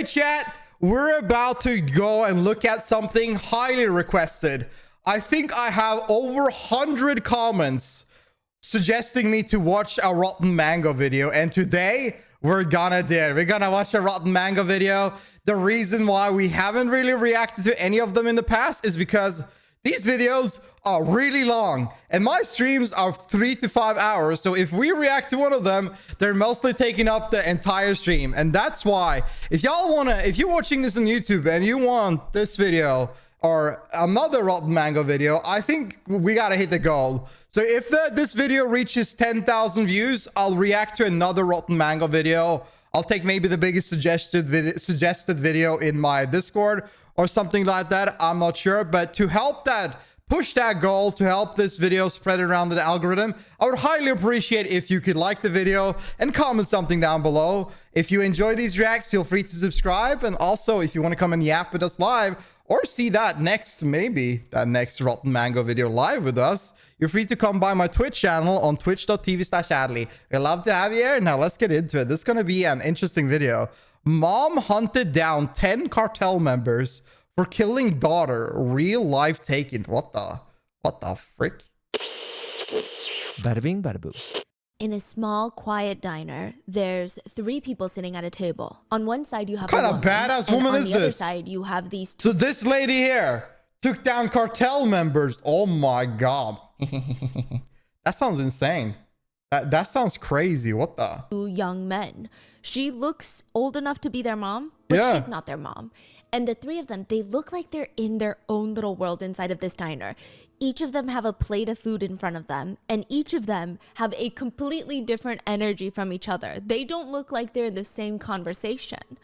Today, chat, we're about to go and look at something highly requested. I think I have over 100 comments suggesting me to watch a Rotten Mango video, and today we're gonna do it. We're gonna watch a Rotten Mango video. The reason why we haven't really reacted to any of them in the past is because these videos are really long and my streams are 3 to 5 hours. So if we react to one of them, they're mostly taking up the entire stream. And that's why if you're watching this on YouTube and you want this video or another Rotten Mango video, I think we gotta hit the goal. So if this video reaches 10,000 views, I'll react to another Rotten Mango video. I'll take maybe the biggest suggested video in my Discord or something like that. I'm not sure, but to help push that goal, to help this video spread around the algorithm, I would highly appreciate if you could like the video and comment something down below. If you enjoy these reacts, feel free to subscribe. And also, if you want to come and yap with us live or see that next Rotten Mango video live with us, you're free to come by my Twitch channel on twitch.tv/Adley. We'd love to have you here. Now let's get into it. This is going to be an interesting video. Mom hunted down 10 cartel members for killing daughter. Real life taken. What the frick? Bada bing, bada boo. In a small, quiet diner, there's 3 people sitting at a table. On one side, you have What a kind of woman, badass and woman on is the other this? side, you have these 2 So this lady here took down cartel members. Oh my god. That sounds insane. That sounds crazy. What the? young men. She looks old enough to be their mom, but Yeah. she's not their mom. And the 3 of them, they look like they're in their own little world inside of this diner. Each of them have a plate of food in front of them, and each of them have a completely different energy from each other. They don't look like they're in the same conversation.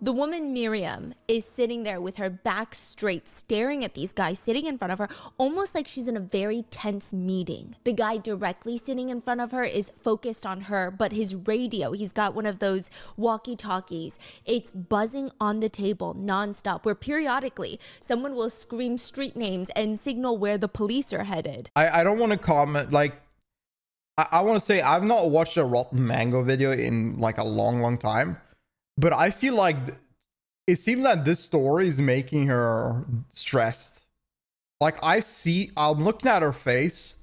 The woman Miriam is sitting there with her back straight, staring at these guys sitting in front of her, almost like she's in a very tense meeting. The guy directly sitting in front of her is focused on her, but his radio, he's got one of those walkie-talkies. It's buzzing on the table nonstop, where periodically someone will scream street names and signal where the police are headed. I don't want to comment, like, I want to say I've not watched a Rotten Mango video in like a long time. But I feel like it seems that this story is making her stressed. Like I'm looking at her face.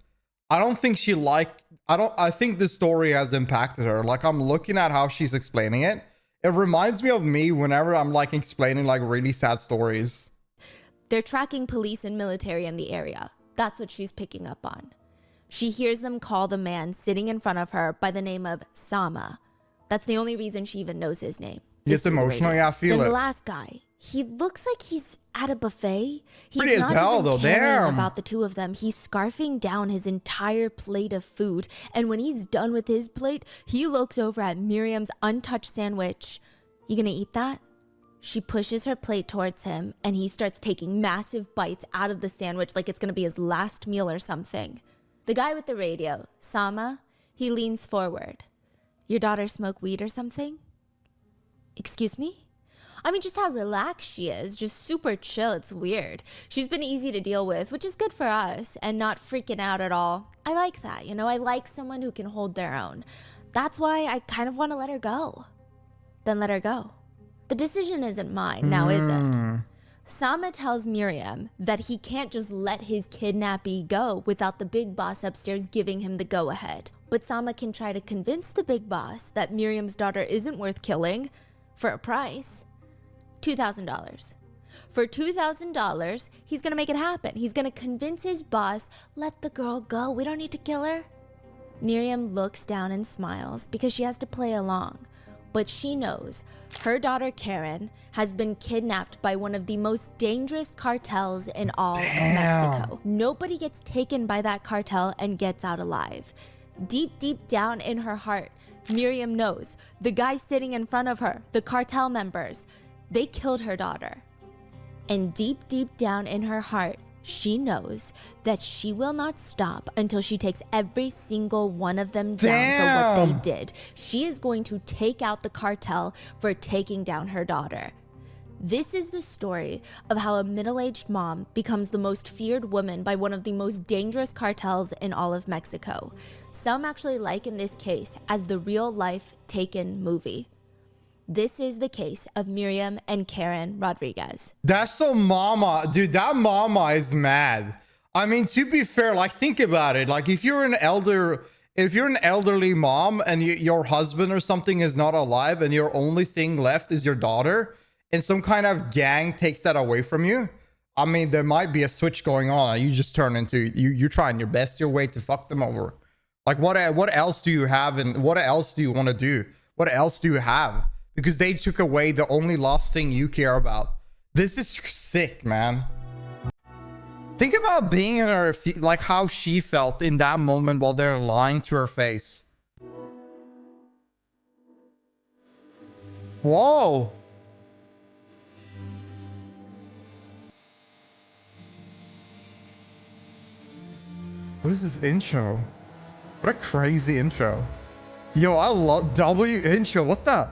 I think this story has impacted her. Like I'm looking at how she's explaining it. It reminds me of me whenever I'm like explaining like really sad stories. They're tracking police and military in the area. That's what she's picking up on. She hears them call the man sitting in front of her by the name of Sama. That's the only reason she even knows his name. It's emotional, yeah, I feel then it. The last guy, he looks like he's at a buffet. He's Pretty as not hell, even though, caring damn. about the 2 of them. He's scarfing down his entire plate of food. And when he's done with his plate, he looks over at Miriam's untouched sandwich. You gonna eat that? She pushes her plate towards him, and he starts taking massive bites out of the sandwich like it's gonna be his last meal or something. The guy with the radio, Sama, he leans forward. Your daughter smoke weed or something? Excuse me? I mean, just how relaxed she is, just super chill. It's weird. She's been easy to deal with, which is good for us, and not freaking out at all. I like that, you know? I like someone who can hold their own. That's why I kind of want to let her go. Then let her go. The decision isn't mine, now is it? Sama tells Miriam that he can't just let his kidnappee go without the big boss upstairs giving him the go-ahead. But Sama can try to convince the big boss that Miriam's daughter isn't worth killing for a price. $2,000. For $2,000, he's gonna make it happen. He's gonna convince his boss, let the girl go, we don't need to kill her. Miriam looks down and smiles because she has to play along. But she knows her daughter Karen has been kidnapped by one of the most dangerous cartels in all of Mexico. Nobody gets taken by that cartel and gets out alive. Deep down in her heart, Miriam knows the guys sitting in front of her, the cartel members, they killed her daughter. And deep down in her heart, she knows that she will not stop until she takes every single one of them down for what they did. She is going to take out the cartel for taking down her daughter. This is the story of how a middle-aged mom becomes the most feared woman by one of the most dangerous cartels in all of Mexico. Some actually liken this case as the real-life Taken movie. This is the case of Miriam and Karen Rodriguez. That's so mama, dude. That mama is mad. I mean, to be fair, like, think about it. Like, if you're an elderly mom and your husband or something is not alive and your only thing left is your daughter, and some kind of gang takes that away from you, I mean, there might be a switch going on. And you just turn into you're trying your best your way to fuck them over. Like, what else do you have, and what else do you want to do? What else do you have? Because they took away the only last thing you care about. This is sick, man. Think about being in her, like how she felt in that moment while they're lying to her face. Whoa. What is this intro? What a crazy intro. Yo, I love W intro. What the?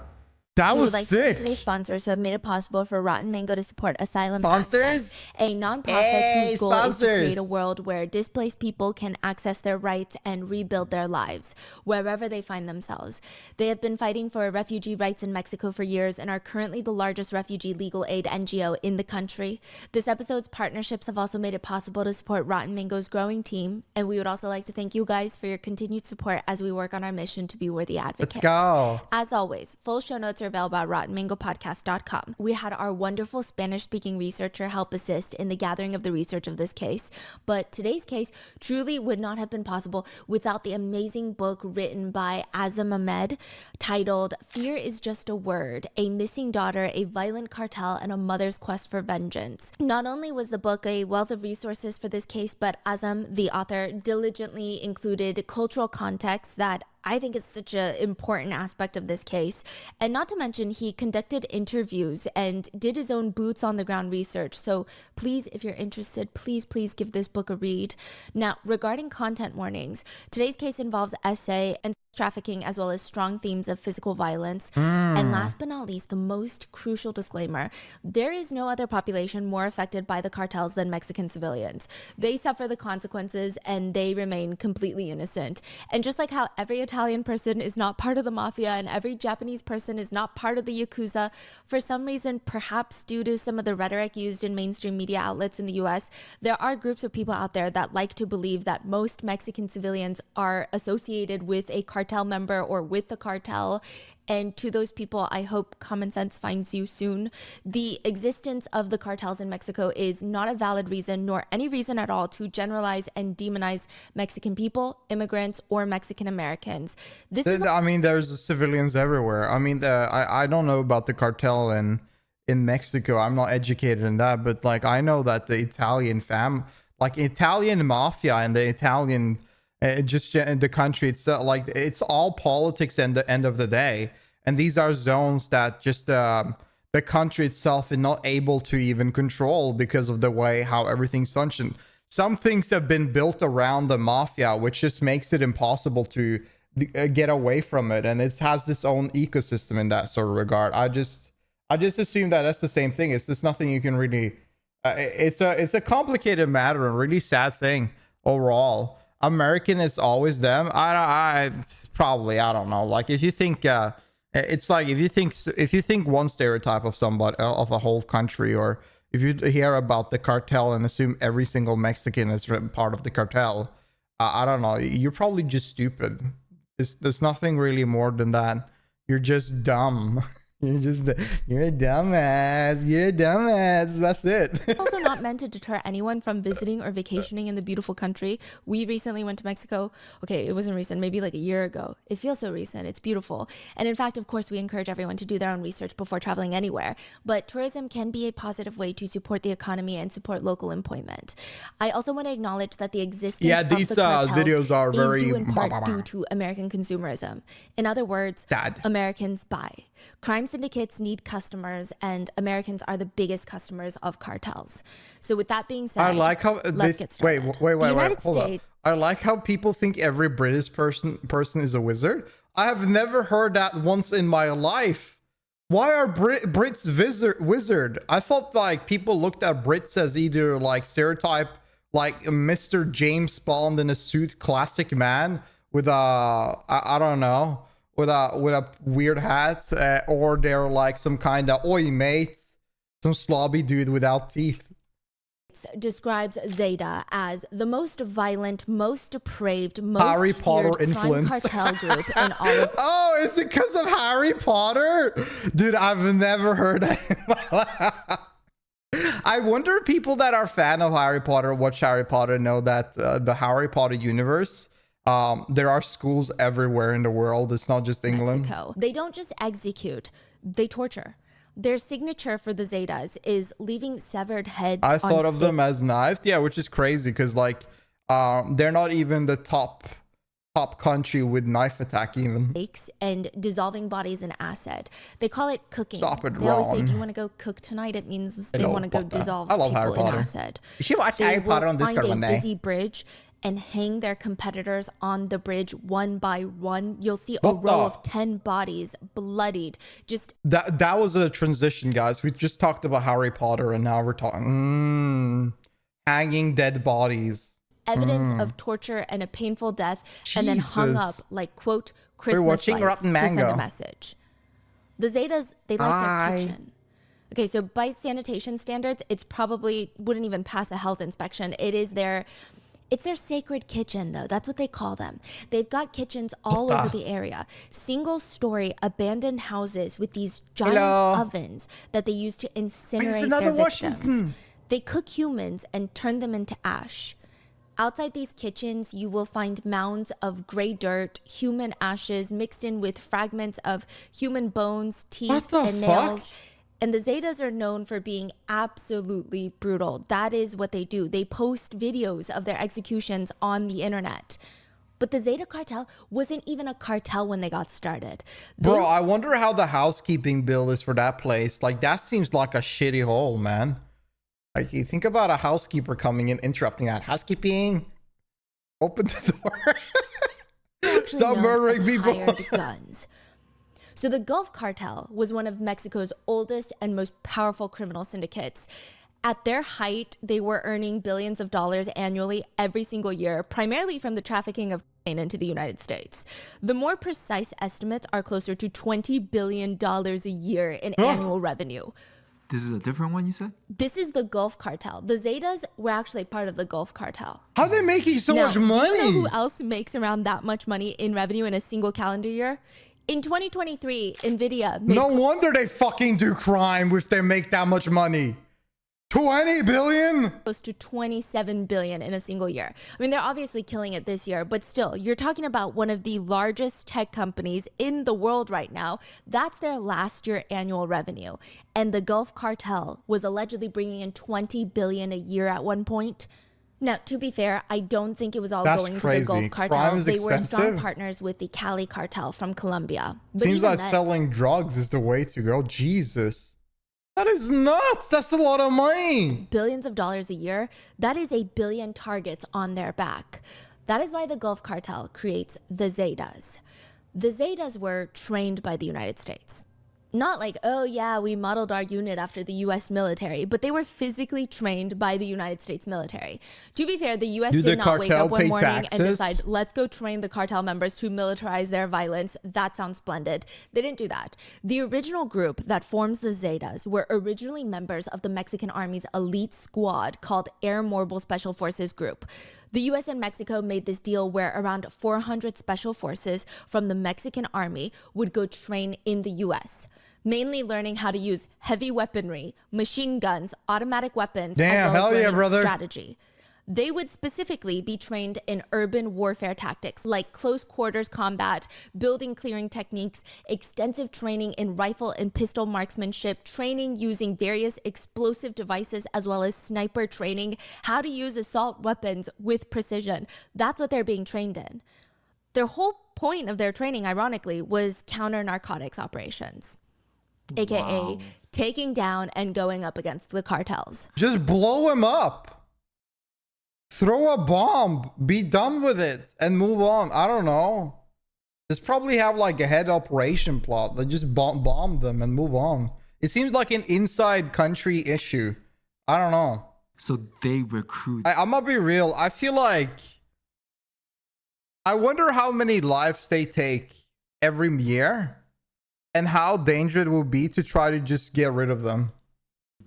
That was sick. Today's sponsors who have made it possible for Rotten Mango to support Asylum Sponsors? Access, a nonprofit whose goal is to sponsors. create a world where displaced people can access their rights and rebuild their lives wherever they find themselves. They have been fighting for refugee rights in Mexico for years and are currently the largest refugee legal aid NGO in the country. This episode's partnerships have also made it possible to support Rotten Mango's growing team, and we would also like to thank you guys for your continued support as we work on our mission to be worthy advocates. Let's go. As always, full show notes are available at rottenmangopodcast.com. We had our wonderful Spanish-speaking researcher help assist in the gathering of the research of this case, but today's case truly would not have been possible without the amazing book written by Azam Ahmed titled Fear is Just a Word, A Missing Daughter, A Violent Cartel, and a Mother's Quest for Vengeance. Not only was the book a wealth of resources for this case, but Azam, the author, diligently included cultural context that I think is such an important aspect of this case. And not to mention, he conducted interviews and did his own boots on the ground research. So please, if you're interested, please give this book a read. Now, regarding content warnings, today's case involves essay and trafficking as well as strong themes of physical violence. And last but not least, the most crucial disclaimer, there is no other population more affected by the cartels than Mexican civilians. They suffer the consequences and they remain completely innocent. And just like how every Italian person is not part of the mafia and every Japanese person is not part of the Yakuza, for some reason, perhaps due to some of the rhetoric used in mainstream media outlets in the US, there are groups of people out there that like to believe that most Mexican civilians are associated with a cartel member or with the cartel. And to those people, I hope common sense finds you soon. The existence of the cartels in Mexico is not a valid reason, nor any reason at all, to generalize and demonize Mexican people, immigrants, or Mexican Americans. I mean, there's civilians everywhere. I mean, I don't know about the cartel in Mexico. I'm not educated in that, but like I know that the Italian Italian mafia and the Italian just in the country itself, like it's all politics at the end of the day, and these are zones that just the country itself is not able to even control because of the way how everything's functioned. Some things have been built around the mafia, which just makes it impossible to get away from it, and it has its own ecosystem in that sort of regard. I just assume that that's the same thing. It's just nothing you can really it's a complicated matter and really sad thing overall. American is always them. It's probably, I don't know. Like if you think it's like if you think one stereotype of somebody of a whole country, or if you hear about the cartel and assume every single Mexican is part of the cartel, I don't know. You're probably just stupid. There's nothing really more than that. You're just dumb. You're a dumbass. You're a dumbass. That's it. Also not meant to deter anyone from visiting or vacationing in the beautiful country. We recently went to Mexico. Okay, it wasn't recent, maybe like a year ago. It feels so recent. It's beautiful. And in fact, of course, we encourage everyone to do their own research before traveling anywhere. But tourism can be a positive way to support the economy and support local employment. I also want to acknowledge that the existence of the cartels videos are very is due in part due to American consumerism. In other words, Americans buy. Crime syndicates need customers, and Americans are the biggest customers of cartels. So with that being said, I like how let's get started. Wait, hold up. I like how people think every British person is a wizard. I have never heard that once in my life. Why are Brits wizard? I thought like people looked at Brits as either like stereotype, like Mr. James Bond in a suit, classic man with I don't know, with a weird hat, or they're like some kind of oi mate, some slobby dude without teeth. Describes Zeta as the most violent, most depraved, most Harry Potter feared crime influence. cartel group in all of. Oh, is it because of Harry Potter? Dude, I've never heard that. I wonder if people that are fan of Harry Potter, watch Harry Potter, know that the Harry Potter universe, there are schools everywhere in the world. It's not just England. Mexico. They don't just execute, they torture. Their signature for the Zetas is leaving severed heads I on thought of stakes. them as knifed, yeah, which is crazy because like they're not even the top country with knife attack even. And dissolving bodies in acid. They call it cooking. Stop it, They always say, Ron. "Do you want to go cook tonight?" It means they know, want to go fuck that. dissolve I love people Harry in Potter. acid. You should watch They Harry Potter will on Discord find one a day. busy bridge and hang their competitors on the bridge one by one. You'll see a What row the- of 10 bodies, bloodied, just That was a transition, guys. We just talked about Harry Potter and now we're talking hanging dead bodies. evidence of torture and a painful death, and then hung up Jesus. like, quote, Christmas watching lights Rotten to send Mango. a message. The Zetas, they like their kitchen. Okay, so by sanitation standards, it's probably wouldn't even pass a health inspection. It's their sacred kitchen, though. That's what they call them. They've got kitchens all over the area. Single-story abandoned houses with these giant ovens that they use to incinerate another their victims. Washington. They cook humans and turn them into ash. Outside these kitchens, you will find mounds of gray dirt, human ashes mixed in with fragments of human bones, teeth, the and fuck? nails. And the Zetas are known for being absolutely brutal. That is what they do. They post videos of their executions on the internet. But the Zeta cartel wasn't even a cartel when they got started. Bro, I wonder how the housekeeping bill is for that place. Like, that seems like a shitty hole, man. Like, you think about a housekeeper coming in, interrupting that. Housekeeping, open the door. Actually Stop known murdering as people. hired guns. So the Gulf Cartel was one of Mexico's oldest and most powerful criminal syndicates. At their height, they were earning billions of dollars annually every single year, primarily from the trafficking of cocaine into the United States. The more precise estimates are closer to $20 billion a year in annual revenue. This is a different one you said? This is the Gulf Cartel. The Zetas were actually part of the Gulf Cartel. How are they making so Now, much do money? you know who else makes around that much money in revenue in a single calendar year? In 2023, NVIDIA made No wonder they fucking do crime if they make that much money. 20 billion? close to 27 billion in a single year. I mean, they're obviously killing it this year, but still, you're talking about one of the largest tech companies in the world right now. That's their last year annual revenue. And the Gulf Cartel was allegedly bringing in 20 billion a year at one point. Now, to be fair, I don't think it was all That's going to crazy. the Gulf Crime Cartel. is They were strong expensive. partners with the Cali Cartel from Colombia. But Seems even like then, selling drugs is the way to go. Jesus. That is nuts. That's a lot of money. billions of dollars a year, that is a billion targets on their back. That is why the Gulf Cartel creates the Zetas. The Zetas were trained by the United States. Not like, oh yeah, we modeled our unit after the US military, but they were physically trained by the United States military. To be fair, the US Do the did not wake cartel up one pay morning and taxes? decide, let's go train the cartel members to militarize their violence. That sounds splendid. They didn't do that. The original group that forms the Zetas were originally members of the Mexican Army's elite squad called Air Mobile Special Forces Group. The US and Mexico made this deal where around 400 special forces from the Mexican Army would go train in the US, mainly learning how to use heavy weaponry, machine guns, automatic weapons, Damn, as well hell as yeah, learning brother. strategy. They would specifically be trained in urban warfare tactics like close quarters combat, building clearing techniques, extensive training in rifle and pistol marksmanship, training using various explosive devices, as well as sniper training, how to use assault weapons with precision. That's what they're being trained in. Their whole point of their training, ironically, was counter narcotics operations, aka taking down and going up against the cartels. Just blow him up. Throw a bomb. Be done with it and move on. I don't know. Just probably have like a head operation plot. Like just bomb them and move on. It seems like an inside country issue. I don't know. So they recruit. I'm gonna be real. I feel like I wonder how many lives they take every year, and how dangerous it will be to try to just get rid of them.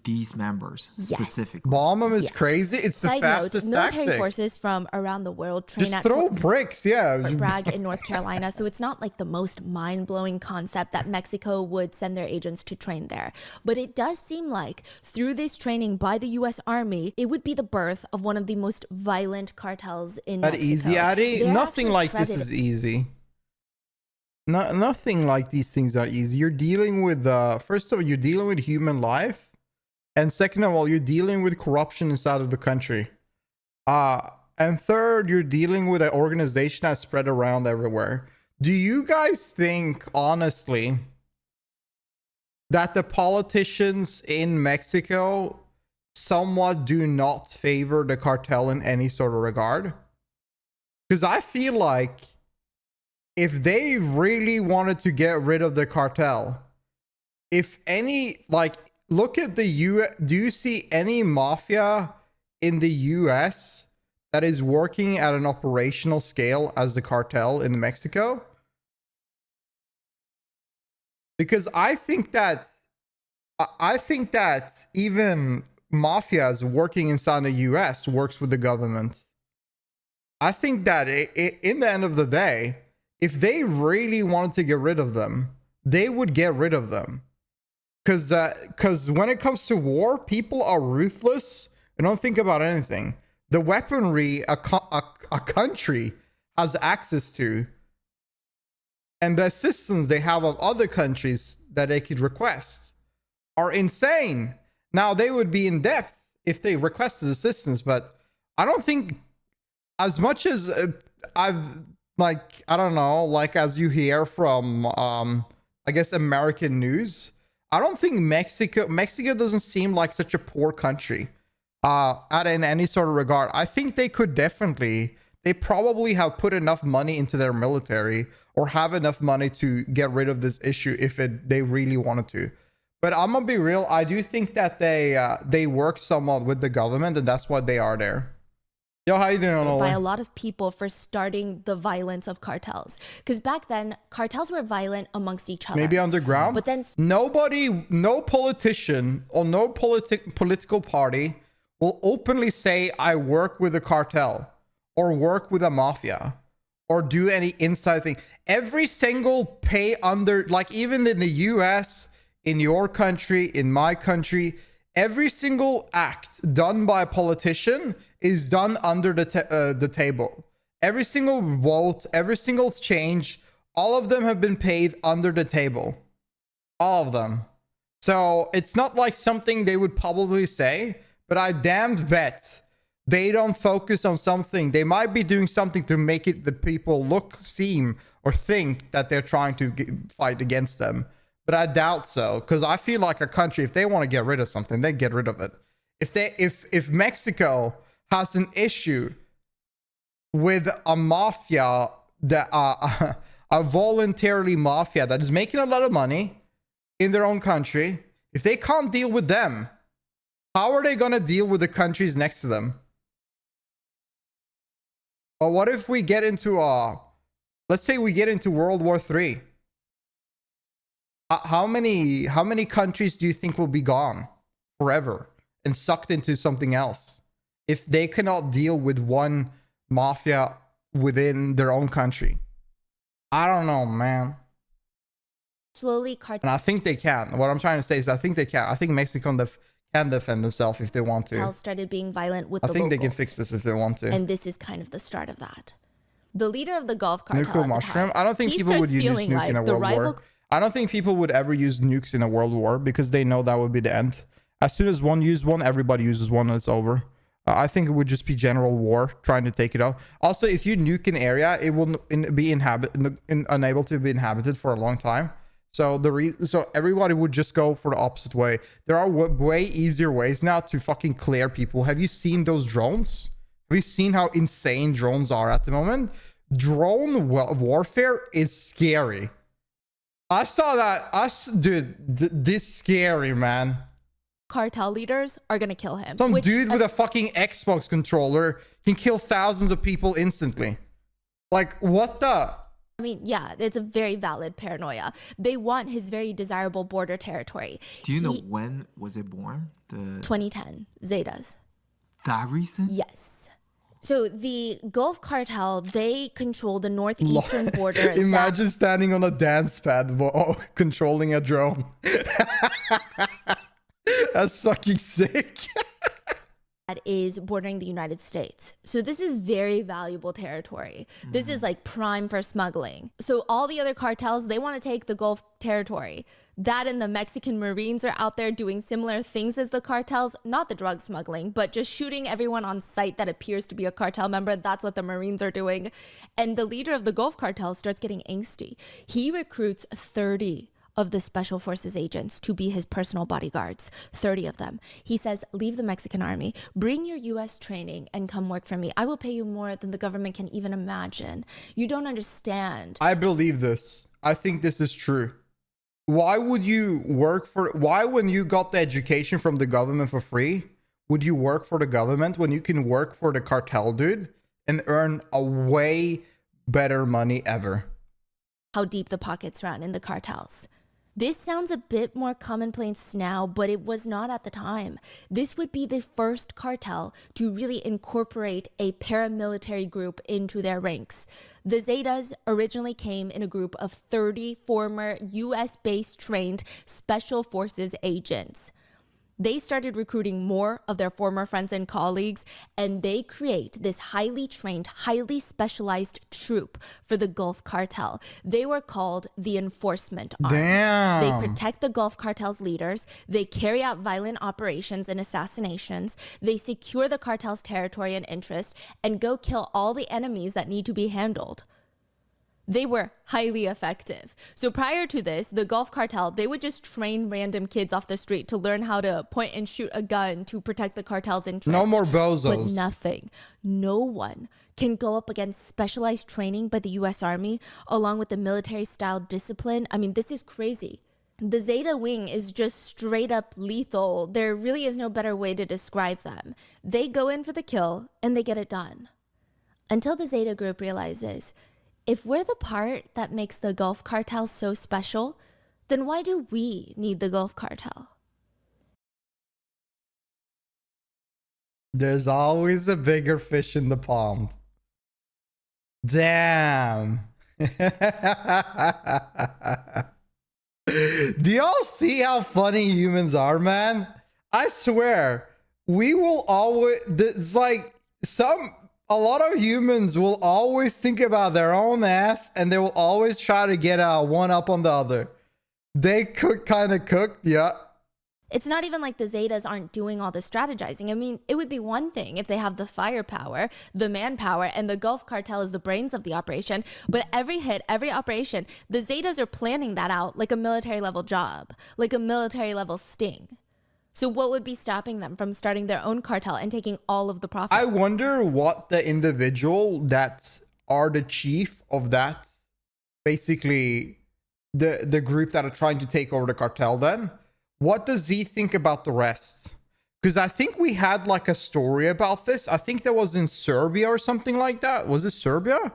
These members Yes. specifically. Bomb them is Yes. crazy. It's the Side note, fastest military tactic. forces from around the world train Just at throw Fort bricks, yeah. Bragg in North Carolina, so it's not like the most mind-blowing concept that Mexico would send their agents to train there. But it does seem like through this training by the US Army, it would be the birth of one of the most violent cartels in That Mexico. easy, Addy? They're Nothing actually like this credited- is easy. Nothing like these things are easy. You're dealing with, first of all, you're dealing with human life. And second of all, you're dealing with corruption inside of the country. And third, you're dealing with an organization that's spread around everywhere. Do you guys think, honestly, that the politicians in Mexico somewhat do not favor the cartel in any sort of regard? Because I feel like if they really wanted to get rid of the cartel, if any, like, look at the do you see any mafia in the US that is working at an operational scale as the cartel in Mexico? Because I think that even mafias working inside the US works with the government. I think that in the end of the day, if they really wanted to get rid of them, they would get rid of them. Because when it comes to war, people are ruthless and don't think about anything. The weaponry a country has access to, and the assistance they have of other countries that they could request, are insane. Now, they would be in depth if they requested assistance, but I don't think, as much as I've, like, I don't know, like, as you hear from, I guess, American news, I don't think Mexico doesn't seem like such a poor country in any sort of regard. I think they probably have put enough money into their military or have enough money to get rid of this issue if they really wanted to. But I'm gonna be real, I do think that they work somewhat with the government, and that's why they are there. Yo, how you doing, by Ola? a lot of people for starting the violence of cartels. Because back then, cartels were violent amongst each other. Maybe underground? But then No politician or no political party will openly say, I work with a cartel or work with a mafia or do any inside thing. Every single like, even in the US, in your country, in my country, every single act done by a politician is done under the table. Every single vote, every single change, all of them have been paid under the table. All of them. So it's not like something they would publicly say, but I damned bet they don't focus on something. They might be doing something to make it the people seem or think that they're trying to fight against them. But I doubt so, because I feel like a country, if they want to get rid of something, they get rid of it. If Mexico has an issue with a mafia, that a voluntarily mafia that is making a lot of money in their own country, if they can't deal with them, how are they going to deal with the countries next to them? Or what if we get into let's say we get into World War III? How many countries do you think will be gone forever and sucked into something else if they cannot deal with one mafia within their own country? I don't know, man. slowly And I think they can. What I'm trying to say is I think they can. I think Mexico can defend themselves if they want to. cartels started being violent with I the think they can locals. fix this if they want to. And this is kind of the start of that. The leader of the Gulf cartel Nuclear at the mushroom? time, I don't think he people would starts use feeling nuke like in a the world rival war. I don't think people would ever use nukes in a world war because they know that would be the end. As soon as one used one, everybody uses one and it's over. I think it would just be general war trying to take it out. Also, if you nuke an area, it will be unable to be inhabited for a long time. So so everybody would just go for the opposite way. There are way easier ways now to fucking clear people. Have you seen those drones? Have you seen how insane drones are at the moment? Drone warfare is scary. I saw that. Dude, this scary, man. cartel leaders are gonna kill him. Some dude with a fucking Xbox controller can kill thousands of people instantly. Like, what the? I mean, yeah, it's a very valid paranoia. They want his very desirable border territory. Do you know when was it born? The 2010, Zetas. that recent? Yes. So the Gulf Cartel, they control the northeastern border. Imagine standing on a dance pad while controlling a drone. That's fucking sick. That is bordering the United States. So this is very valuable territory. This is like prime for smuggling. So all the other cartels, they want to take the Gulf territory. That and the Mexican Marines are out there doing similar things as the cartels, not the drug smuggling, but just shooting everyone on sight that appears to be a cartel member. That's what the Marines are doing. And the leader of the Gulf cartel starts getting angsty. He recruits 30 of the special forces agents to be his personal bodyguards, 30 of them. He says, leave the Mexican army, bring your US training and come work for me. I will pay you more than the government can even imagine. You don't understand. I believe this. I think this is true. Why would you work for, why when you got the education from the government for free, would you work for the government when you can work for the cartel dude and earn a way better money ever? How deep the pockets run in the cartels. This sounds a bit more commonplace now, but it was not at the time. This would be the first cartel to really incorporate a paramilitary group into their ranks. The Zetas originally came in a group of 30 former US-based trained special forces agents. They started recruiting more of their former friends and colleagues, and they create this highly trained, highly specialized troop for the Gulf Cartel. They were called the Enforcement Army. Damn. They protect the Gulf Cartel's leaders. They carry out violent operations and assassinations. They secure the cartel's territory and interest and go kill all the enemies that need to be handled. They were highly effective. So prior to this, the Gulf Cartel, they would just train random kids off the street to learn how to point and shoot a gun to protect the cartel's interests. No more bozos. But nothing. No one can go up against specialized training by the US Army along with the military-style discipline. I mean, this is crazy. The Zeta wing is just straight up lethal. There really is no better way to describe them. They go in for the kill and they get it done. Until the Zeta group realizes, if we're the part that makes the Gulf Cartel so special, then why do we need the Gulf Cartel? There's always a bigger fish in the pond. Damn. Do y'all see how funny humans are, man? I swear, we will always, it's like a lot of humans will always think about their own ass and they will always try to get one up on the other. They kind of cooked, yeah. It's not even like the Zetas aren't doing all the strategizing. I mean, it would be one thing if they have the firepower, the manpower, and the Gulf Cartel is the brains of the operation. But every hit, every operation, the Zetas are planning that out like a military level job, like a military level sting. So what would be stopping them from starting their own cartel and taking all of the profit? I wonder what the individual that are the chief of that, basically the group that are trying to take over the cartel then, what does he think about the rest? Because I think we had like a story about this. I think that was in Serbia or something like that. Was it Serbia?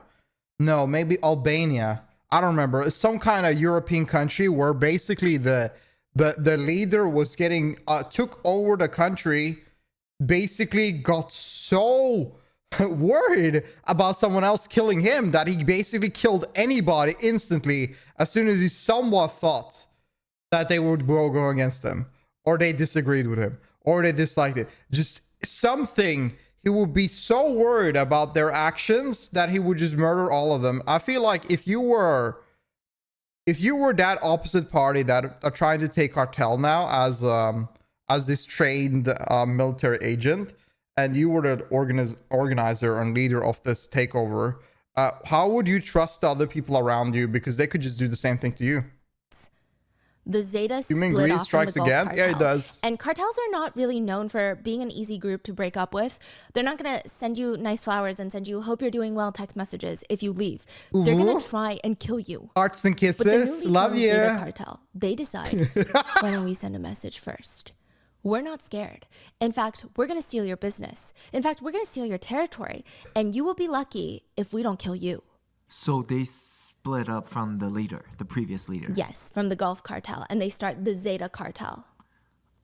No, maybe Albania. I don't remember. It's some kind of European country where basically the leader was getting took over the country, basically got so worried about someone else killing him that he basically killed anybody instantly as soon as he somewhat thought that they would go against him, or they disagreed with him, or they disliked it. Just something, he would be so worried about their actions that he would just murder all of them. I feel like if you were that opposite party that are trying to take cartel now as this trained military agent, and you were the organizer and leader of this takeover, how would you trust the other people around you? Because they could just do the same thing to you. The Zeta You mean split Greece off from strikes the Gulf again? Cartel. Yeah, it does. And cartels are not really known for being an easy group to break up with. They're not going to send you nice flowers and send you "hope you're doing well" text messages if you leave. They're going to try and kill you. Hearts and But the kisses. newly Love formed you. Zeta cartel, they decide, why don't we send a message first? We're not scared. In fact, we're going to steal your business. In fact, we're going to steal your territory. And you will be lucky if we don't kill you. So they split split up from the leader, the previous leader. Yes, from the Gulf Cartel, and they start the Zeta Cartel.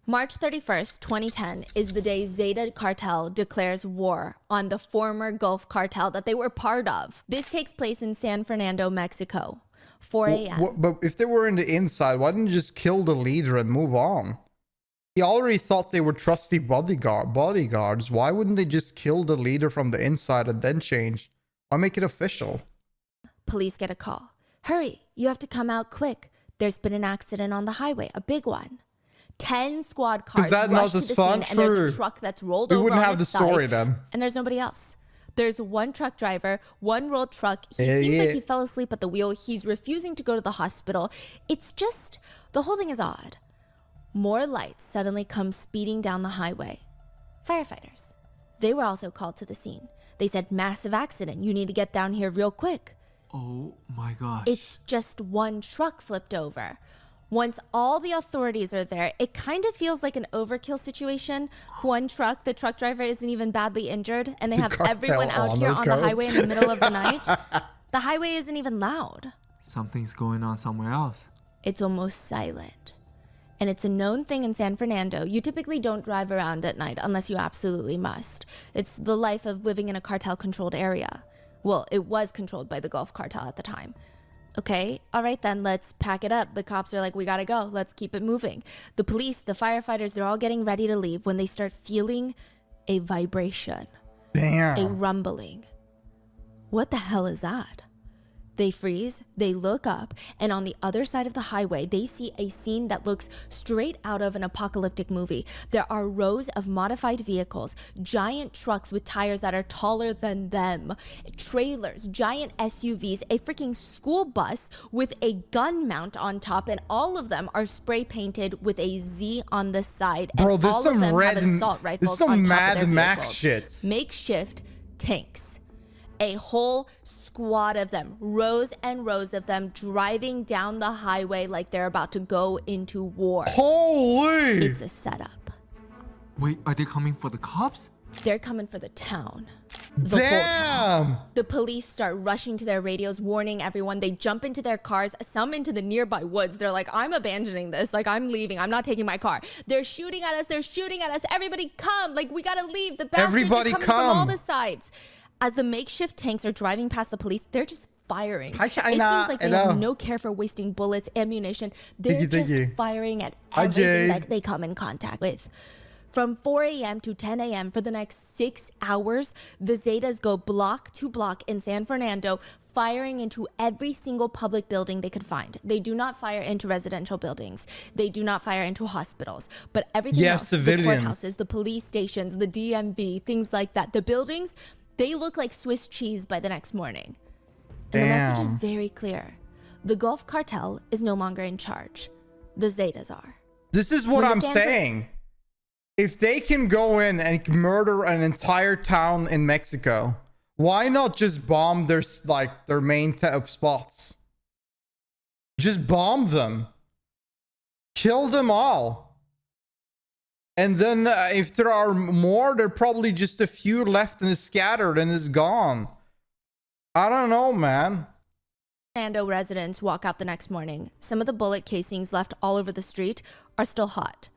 March 31st, 2010 is the day Zeta Cartel declares war on the former Gulf Cartel that they were part of. This takes place in San Fernando, Mexico, 4 a.m. But if they were in the inside, why didn't you just kill the leader and move on? He already thought they were trusty bodyguards. Why wouldn't they just kill the leader from the inside and then change? Why make it official? Police get a call. Hurry, you have to come out quick. There's been an accident on the highway, a big one. 10 squad cars rush to the scene, and there's a truck that's rolled over on its side. We wouldn't have the story then. And there's nobody else. There's one truck driver, one rolled truck. He seems like he fell asleep at the wheel. He's refusing to go to the hospital. It's just, the whole thing is odd. More lights suddenly come speeding down the highway. Firefighters. They were also called to the scene. They said, massive accident. You need to get down here real quick. Oh my gosh. It's just one truck flipped over. Once all the authorities are there, it kind of feels like an overkill situation. One truck, the truck driver isn't even badly injured, and they have everyone out here on the highway in the middle of the night. The highway isn't even loud. Something's going on somewhere else. It's almost silent. And it's a known thing in San Fernando. You typically don't drive around at night unless you absolutely must. It's the life of living in a cartel-controlled area. Well, it was controlled by the Gulf Cartel at the time. Okay, all right then, let's pack it up. The cops are like, we gotta go. Let's keep it moving. The police, the firefighters, they're all getting ready to leave when they start feeling a vibration. Damn. A rumbling. What the hell is that? They freeze, they look up, and on the other side of the highway, they see a scene that looks straight out of an apocalyptic movie. There are rows of modified vehicles, giant trucks with tires that are taller than them, trailers, giant SUVs, a freaking school bus with a gun mount on top, and all of them are spray painted with a Z on the side. Bro, and there's all some of them red have assault rifles some on top Mad of their Max vehicles. shit. Makeshift tanks. A whole squad of them, rows and rows of them, driving down the highway like they're about to go into war. Holy! It's a setup. Wait, are they coming for the cops? They're coming for the town. The whole town. The police start rushing to their radios, warning everyone. They jump into their cars, some into the nearby woods. They're like, I'm abandoning this. Like, I'm leaving. I'm not taking my car. They're shooting at us. They're shooting at us. Everybody come. Like, we gotta leave. The bastards are coming from all the sides. As the makeshift tanks are driving past the police, they're just firing. It seems like they have no care for wasting bullets, ammunition. They're just firing at everything that they come in contact with. From 4 a.m. to 10 a.m. for the next 6 hours, the Zetas go block to block in San Fernando, firing into every single public building they could find. They do not fire into residential buildings. They do not fire into hospitals. But everything else, civilians. The courthouses, the police stations, the DMV, things like that, the buildings, they look like Swiss cheese by the next morning. And the message is very clear. The Gulf Cartel is no longer in charge. The Zetas are. This is what I'm saying. If they can go in and murder an entire town in Mexico, why not just bomb their main spots? Just bomb them. Kill them all. And then if there are more, there are probably just a few left and is scattered and is gone. I don't know, man. Fernando residents walk out the next morning. Some of the bullet casings left all over the street are still hot.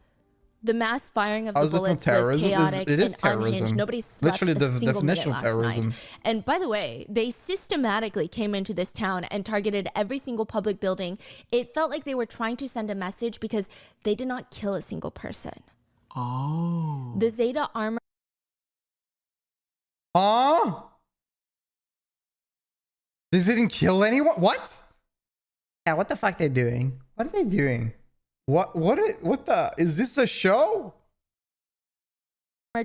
The mass firing of the bullets was chaotic and unhinged. Nobody slept a single minute last night. And by the way, they systematically came into this town and targeted every single public building. It felt like they were trying to send a message because they did not kill a single person. Oh. The Zeta armor. They didn't kill anyone? What? Yeah, what the fuck are they doing? What are they doing? What the? Is this a show?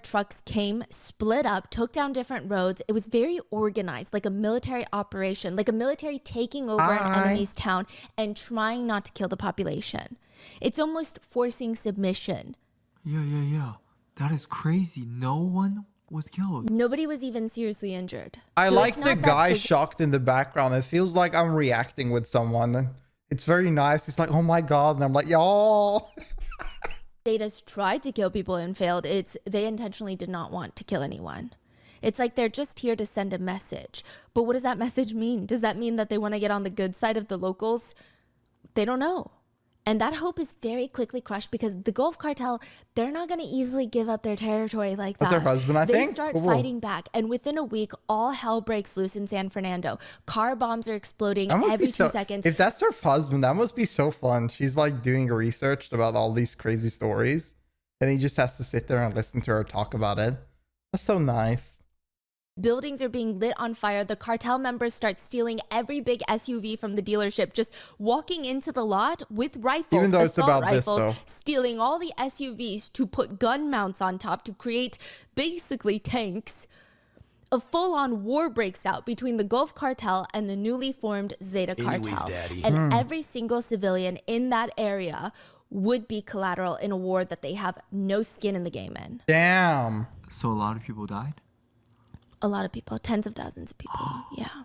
Trucks came, split up, took down different roads. It was very organized, like a military operation, like a military taking over an enemy's town and trying not to kill the population. It's almost forcing submission. Yeah. That is crazy. No one was killed. Nobody was even seriously injured. I like the guy shocked in the background. It feels like I'm reacting with someone. It's very nice. It's like, oh my God. And I'm like, y'all. Zetas tried to kill people and failed. They intentionally did not want to kill anyone. It's like they're just here to send a message. But what does that message mean? Does that mean that they want to get on the good side of the locals? They don't know. And that hope is very quickly crushed because the Gulf Cartel, they're not going to easily give up their territory like that. That's her husband, I think? They start fighting back. And within a week, all hell breaks loose in San Fernando. Car bombs are exploding every 2 seconds. If that's her husband, that must be so fun. She's like doing research about all these crazy stories. And he just has to sit there and listen to her talk about it. That's so nice. Buildings are being lit on fire. The cartel members start stealing every big SUV from the dealership, just walking into the lot with rifles, Even though it's assault about rifles, this, though. stealing all the SUVs to put gun mounts on top to create basically tanks. A full-on war breaks out between the Gulf Cartel and the newly formed Zeta Cartel. And every single civilian in that area would be collateral in a war that they have no skin in the game in. Damn. So a lot of people died? A lot of people, tens of thousands of people, yeah.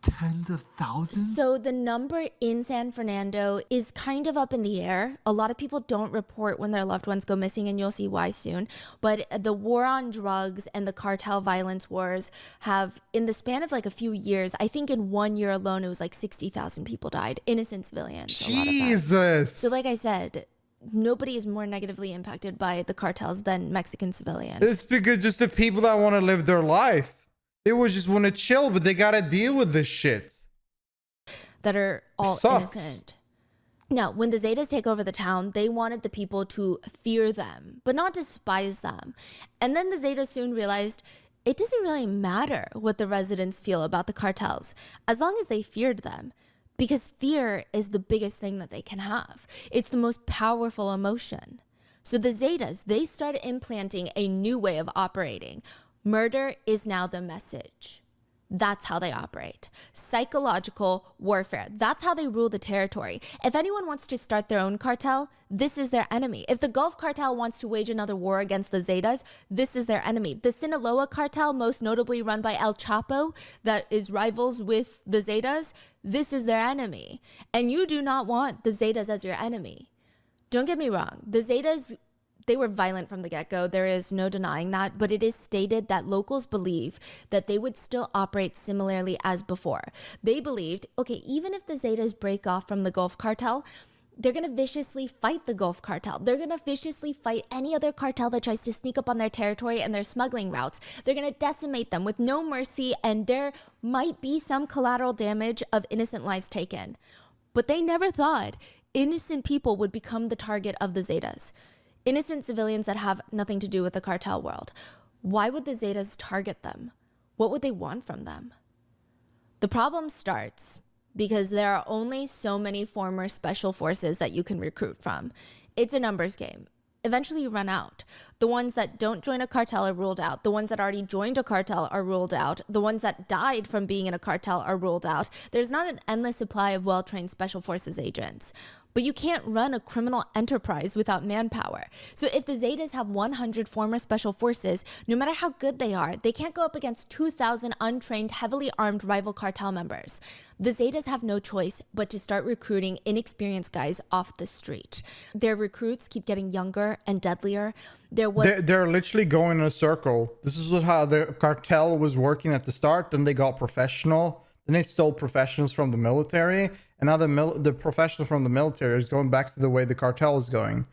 Tens of thousands? So the number in San Fernando is kind of up in the air. A lot of people don't report when their loved ones go missing, and you'll see why soon. But the war on drugs and the cartel violence wars have, in the span of like a few years, I think in 1 year alone, it was like 60,000 people died, innocent civilians. Jesus. So like I said, nobody is more negatively impacted by the cartels than Mexican civilians. It's because just the people that want to live their life. They would just want to chill, but they got to deal with this shit. That are all Sucks. innocent. Now, when the Zetas take over the town, they wanted the people to fear them, but not despise them. And then the Zetas soon realized it doesn't really matter what the residents feel about the cartels, as long as they feared them. Because fear is the biggest thing that they can have. It's the most powerful emotion. So the Zetas, they started implanting a new way of operating. Murder is now the message. That's how they operate. Psychological warfare. That's how they rule the territory. If anyone wants to start their own cartel, this is their enemy. If the Gulf Cartel wants to wage another war against the Zetas, this is their enemy. The Sinaloa Cartel, most notably run by El Chapo, that is rivals with the Zetas, this is their enemy. And you do not want the Zetas as your enemy. Don't get me wrong. The Zetas, they were violent from the get-go. There is no denying that, but it is stated that locals believe that they would still operate similarly as before. They believed, okay, even if the Zetas break off from the Gulf Cartel, they're going to viciously fight the Gulf Cartel. They're going to viciously fight any other cartel that tries to sneak up on their territory and their smuggling routes. They're going to decimate them with no mercy, and there might be some collateral damage of innocent lives taken. But they never thought innocent people would become the target of the Zetas. Innocent civilians that have nothing to do with the cartel world. Why would the Zetas target them? What would they want from them? The problem starts because there are only so many former special forces that you can recruit from. It's a numbers game. Eventually you run out. The ones that don't join a cartel are ruled out. The ones that already joined a cartel are ruled out. The ones that died from being in a cartel are ruled out. There's not an endless supply of well-trained special forces agents. But you can't run a criminal enterprise without manpower. So if the Zetas have 100 former special forces, no matter how good they are, they can't go up against 2,000 untrained, heavily armed rival cartel members. The Zetas have no choice but to start recruiting inexperienced guys off the street. Their recruits keep getting younger and deadlier. They're literally going in a circle. This is how the cartel was working at the start. Then they got professional. Then they stole professionals from the military. And now the professional from the military is going back to the way the cartel is going.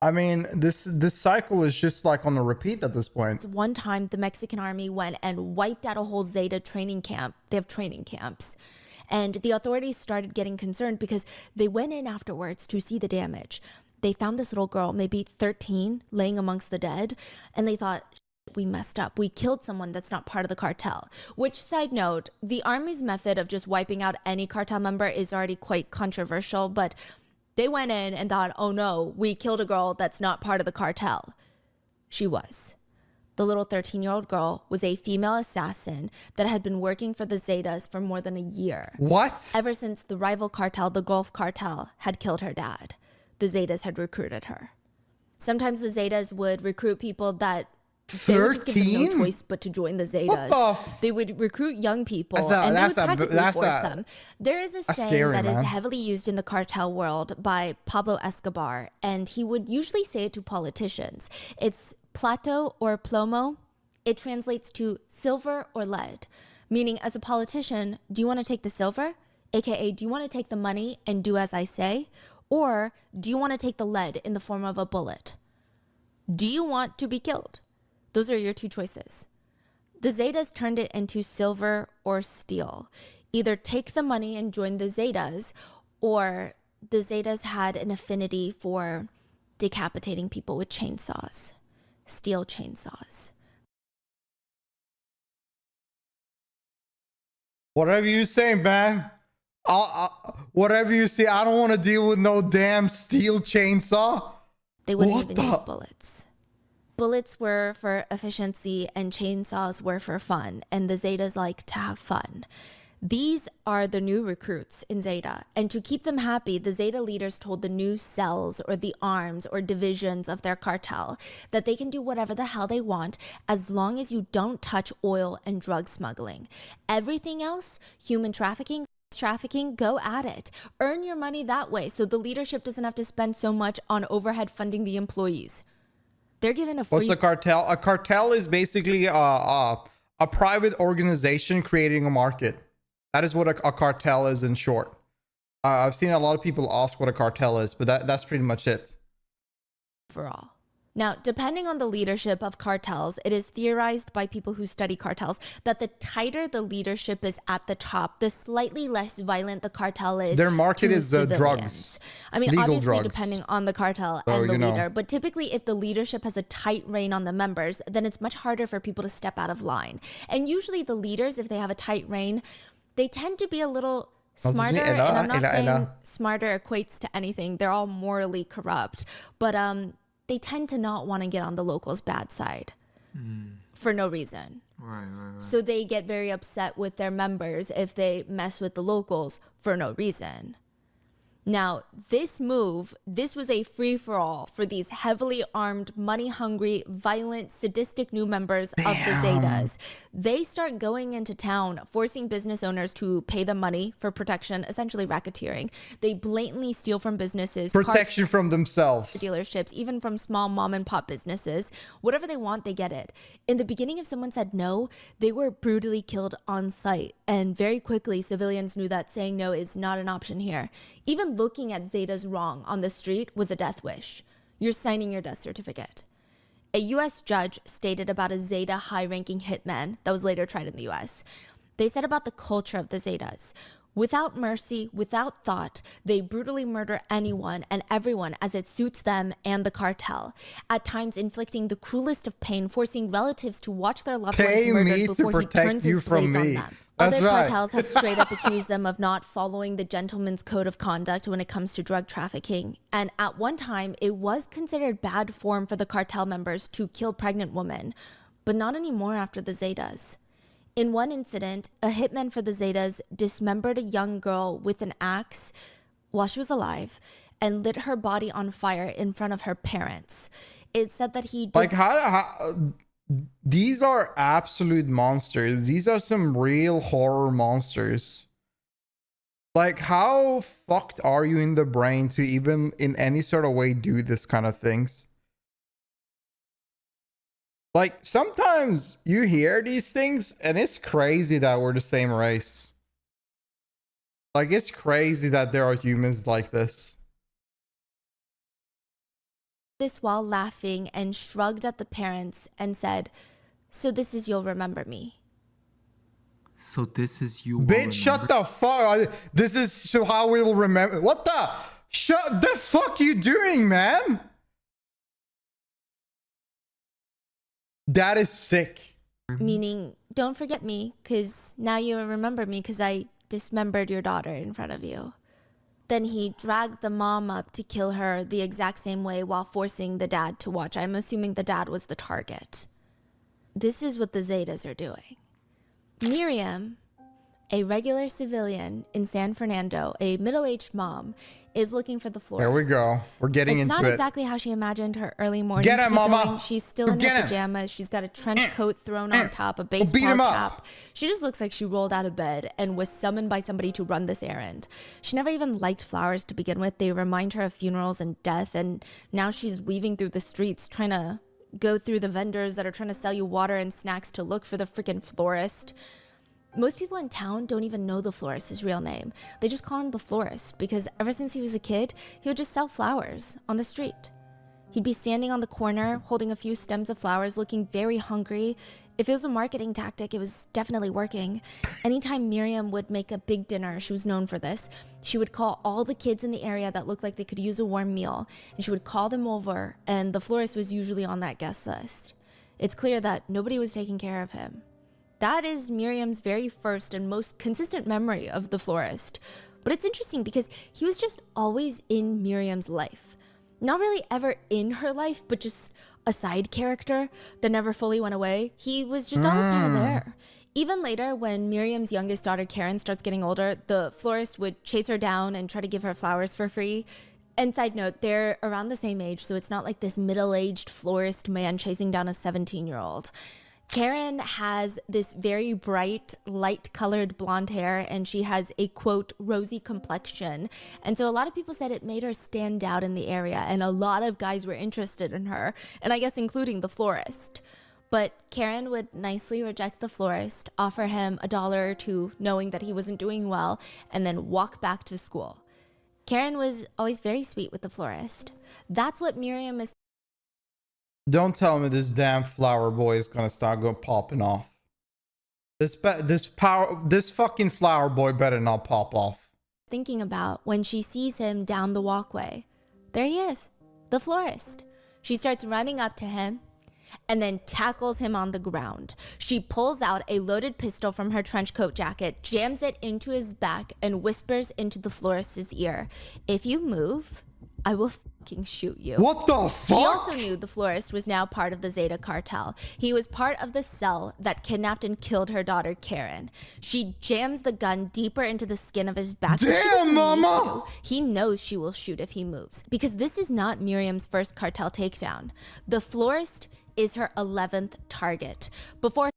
I mean, this cycle is just like on a repeat at this point. One time, the Mexican army went and wiped out a whole Zeta training camp. They have training camps. And the authorities started getting concerned because they went in afterwards to see the damage. They found this little girl, maybe 13, laying amongst the dead. And they thought, we messed up. We killed someone that's not part of the cartel. Which, side note, the army's method of just wiping out any cartel member is already quite controversial, but they went in and thought, oh no, we killed a girl that's not part of the cartel. She was. The little 13-year-old girl was a female assassin that had been working for the Zetas for more than a year. What? Ever since the rival cartel, the Gulf Cartel, had killed her dad. The Zetas had recruited her. Sometimes the Zetas would recruit people that they would just give them no choice but to join the Zetas. They would recruit young people and they would practically force them. There is a saying that is heavily used in the cartel world by Pablo Escobar, and he would usually say it to politicians. It's plato or plomo. It translates to silver or lead, meaning as a politician, do you want to take the silver? AKA, do you want to take the money and do as I say? Or do you want to take the lead in the form of a bullet? Do you want to be killed? Those are your two choices. The Zetas turned it into silver or steel. Either take the money and join the Zetas, or the Zetas had an affinity for decapitating people with chainsaws, steel chainsaws. Whatever you say, man. Whatever you say, I don't want to deal with no damn steel chainsaw. They wouldn't even use bullets. Bullets were for efficiency and chainsaws were for fun, and the Zetas like to have fun. These are the new recruits in Zeta, and to keep them happy, the Zeta leaders told the new cells or the arms or divisions of their cartel that they can do whatever the hell they want as long as you don't touch oil and drug smuggling. Everything else, human trafficking, go at it. Earn your money that way so the leadership doesn't have to spend so much on overhead funding the employees. They're given a free... What's a cartel? A cartel is basically a private organization creating a market. That is what a cartel is in short. I've seen a lot of people ask what a cartel is, but that's pretty much it. For all. Now, depending on the leadership of cartels, it is theorized by people who study cartels that the tighter the leadership is at the top, the slightly less violent the cartel is. Their market is the drugs. I mean, legal obviously, drugs. depending on the cartel and the leader. But typically, if the leadership has a tight rein on the members, then it's much harder for people to step out of line. And usually the leaders, if they have a tight rein, they tend to be a little smarter. And I'm not saying smarter equates to anything. They're all morally corrupt. But they tend to not want to get on the locals' bad side for no reason. Right. So they get very upset with their members if they mess with the locals for no reason. Now, this was a free-for-all for these heavily armed, money-hungry, violent, sadistic new members of the Zetas. They start going into town, forcing business owners to pay them money for protection, essentially racketeering. They blatantly steal from businesses. Protection from themselves. Dealerships, even from small mom-and-pop businesses. Whatever they want, they get it. In the beginning, if someone said no, they were brutally killed on sight. And very quickly, civilians knew that saying no is not an option here. Even looking at Zetas wrong on the street was a death wish. You're signing your death certificate. A U.S. judge stated about a Zeta high-ranking hitman that was later tried in the U.S. They said about the culture of the Zetas. Without mercy, without thought, they brutally murder anyone and everyone as it suits them and the cartel, at times inflicting the cruelest of pain, forcing relatives to watch their loved ones murdered before he turns his blades on them. Other cartels have straight up accused them of not following the gentleman's code of conduct when it comes to drug trafficking. And at one time, it was considered bad form for the cartel members to kill pregnant women, but not anymore after the Zetas. In one incident, a hitman for the Zetas dismembered a young girl with an axe while she was alive and lit her body on fire in front of her parents. It said that he did... Like, how these are absolute monsters. These are some real horror monsters. Like, how fucked are you in the brain to even in any sort of way do this kind of things? Like, sometimes you hear these things and it's crazy that we're the same race. Like, it's crazy that there are humans like this. This while laughing and shrugged at the parents and said, "So this is you'll remember me." So this is you. Bitch, shut the fuck. This is so how we'll remember. What the? Shut the fuck you doing, man? That is sick. Meaning, don't forget me, because now you remember me because I dismembered your daughter in front of you. Then he dragged the mom up to kill her the exact same way while forcing the dad to watch. I'm assuming the dad was the target. This is what the Zetas are doing. Miriam, a regular civilian in San Fernando, a middle-aged mom, is looking for the florist. There we go. We're getting into it. It's not exactly how she imagined her early morning. Get him, mama. Going. She's still in her pajamas. She's got a trench coat thrown on top, a baseball cap. She just looks like she rolled out of bed and was summoned by somebody to run this errand. She never even liked flowers to begin with. They remind her of funerals and death, and now she's weaving through the streets trying to go through the vendors that are trying to sell you water and snacks to look for the freaking florist. Most people in town don't even know the florist's real name. They just call him the florist because ever since he was a kid, he would just sell flowers on the street. He'd be standing on the corner, holding a few stems of flowers, looking very hungry. If it was a marketing tactic, it was definitely working. Anytime Miriam would make a big dinner, she was known for this, she would call all the kids in the area that looked like they could use a warm meal, and she would call them over, and the florist was usually on that guest list. It's clear that nobody was taking care of him. That is Miriam's very first and most consistent memory of the florist. But it's interesting because he was just always in Miriam's life. Not really ever in her life, but just a side character that never fully went away. He was just always kind of there. Even later, when Miriam's youngest daughter, Karen, starts getting older, the florist would chase her down and try to give her flowers for free. And side note, they're around the same age, so it's not like this middle-aged florist man chasing down a 17-year-old. Karen has this very bright, light-colored blonde hair, and she has a, quote, rosy complexion. And so a lot of people said it made her stand out in the area, and a lot of guys were interested in her, and I guess including the florist. But Karen would nicely reject the florist, offer him $1 or $2, knowing that he wasn't doing well, and then walk back to school. Karen was always very sweet with the florist. That's what Miriam is. Don't tell me this damn flower boy is gonna start popping off. This fucking flower boy better not pop off. Thinking about when she sees him down the walkway. There he is, the florist. She starts running up to him and then tackles him on the ground. She pulls out a loaded pistol from her trench coat jacket, jams it into his back, and whispers into the florist's ear, "If you move, I will fucking shoot you." What the fuck? She also knew the florist was now part of the Zeta cartel. He was part of the cell that kidnapped and killed her daughter, Karen. She jams the gun deeper into the skin of his back. Damn, mama! He knows she will shoot if he moves, because this is not Miriam's first cartel takedown. The florist is her 11th target. Before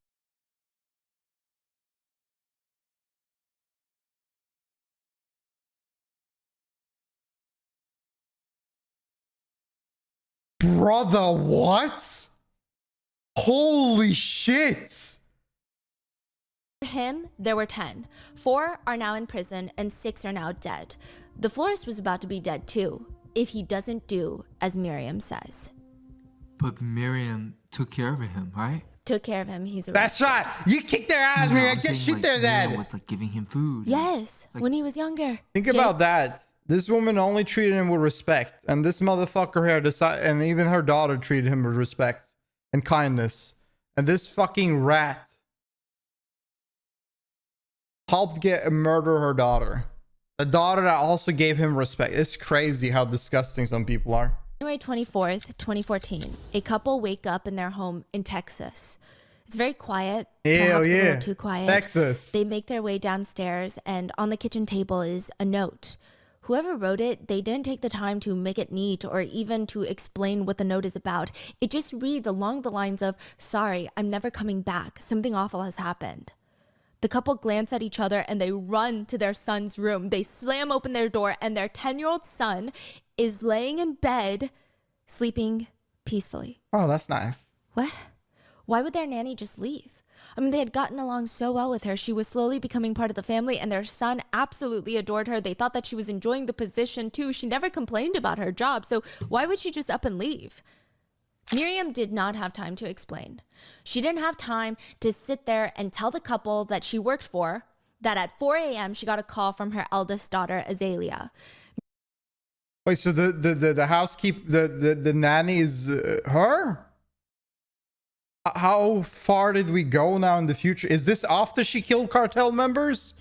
Brother, what? Holy shit. For him, there were 10. 4 are now in prison and 6 are now dead. The florist was about to be dead too, if he doesn't do as Miriam says. But Miriam took care of him, right? Took care of him, he's arrested. That's right. You kicked their ass, No, Miriam. I'm Just saying, shoot their Miriam dad. was like giving him food. Yes, Like- when he was younger. Think about that. This woman only treated him with respect, and this motherfucker here decided, and even her daughter treated him with respect and kindness. And this fucking rat helped murder her daughter. A daughter that also gave him respect. It's crazy how disgusting some people are. January 24th, 2014, a couple wake up in their home in Texas. It's very quiet, Hell perhaps a yeah. little too quiet. Texas. They make their way downstairs, and on the kitchen table is a note. Whoever wrote it, they didn't take the time to make it neat or even to explain what the note is about. It just reads along the lines of, "Sorry, I'm never coming back. Something awful has happened." The couple glance at each other and they run to their son's room. They slam open their door and their 10-year-old son is laying in bed, sleeping peacefully. Oh, that's nice. What? Why would their nanny just leave? I mean, they had gotten along so well with her. She was slowly becoming part of the family, and their son absolutely adored her. They thought that she was enjoying the position too. She never complained about her job, so why would she just up and leave? Miriam did not have time to explain. She didn't have time to sit there and tell the couple that she worked for that at 4 a.m. she got a call from her eldest daughter, Azalea. Wait, so the housekeeper, the nanny is her? How far did we go now in the future? Is this after she killed cartel members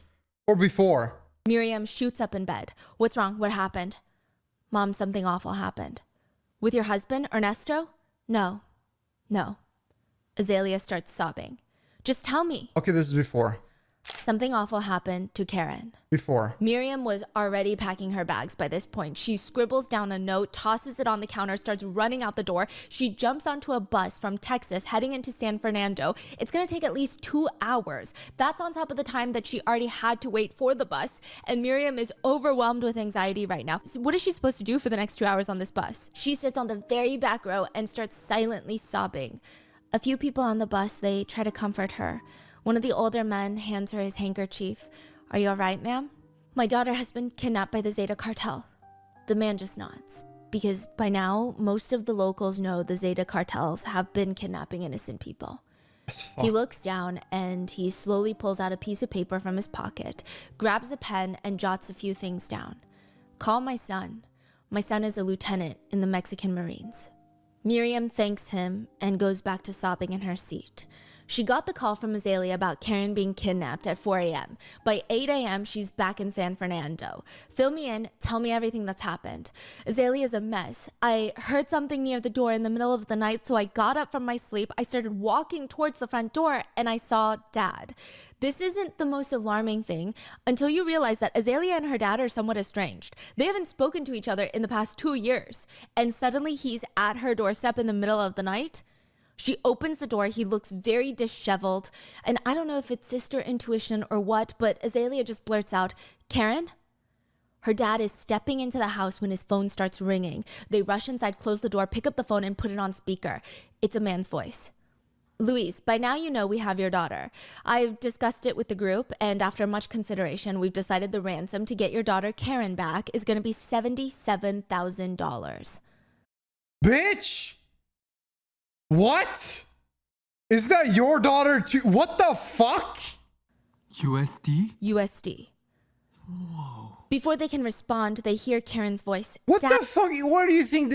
or before? Miriam shoots up in bed. What's wrong? What happened? Mom, something awful happened. With your husband, Ernesto? No. No. Azalea starts sobbing. Just tell me. Okay, this is before. Something awful happened to Karen. Before. Miriam was already packing her bags by this point. She scribbles down a note, tosses it on the counter, starts running out the door. She jumps onto a bus from Texas heading into San Fernando. It's going to take at least 2 hours. That's on top of the time that she already had to wait for the bus. And Miriam is overwhelmed with anxiety right now. So what is she supposed to do for the next 2 hours on this bus? She sits on the very back row and starts silently sobbing. A few people on the bus, they try to comfort her. One of the older men hands her his handkerchief. Are you all right, ma'am? My daughter has been kidnapped by the Zeta Cartel. The man just nods, because by now, most of the locals know the Zeta Cartels have been kidnapping innocent people. He looks down and he slowly pulls out a piece of paper from his pocket, grabs a pen and jots a few things down. Call my son. My son is a lieutenant in the Mexican Marines. Miriam thanks him and goes back to sobbing in her seat. She got the call from Azalea about Karen being kidnapped at 4 a.m. By 8 a.m., she's back in San Fernando. Fill me in, tell me everything that's happened. Azalea's a mess. I heard something near the door in the middle of the night, so I got up from my sleep. I started walking towards the front door, and I saw Dad. This isn't the most alarming thing until you realize that Azalea and her dad are somewhat estranged. They haven't spoken to each other in the past 2 years, and suddenly he's at her doorstep in the middle of the night. She opens the door. He looks very disheveled. And I don't know if it's sister intuition or what, but Azalea just blurts out, Karen? Her dad is stepping into the house when his phone starts ringing. They rush inside, close the door, pick up the phone, and put it on speaker. It's a man's voice. Luis, by now you know we have your daughter. I've discussed it with the group, and after much consideration, we've decided the ransom to get your daughter Karen back is going to be $77,000. Bitch! What? Is that your daughter too? What the fuck? USD? USD. Whoa. Before they can respond, they hear Karen's voice. What the fuck? What do you think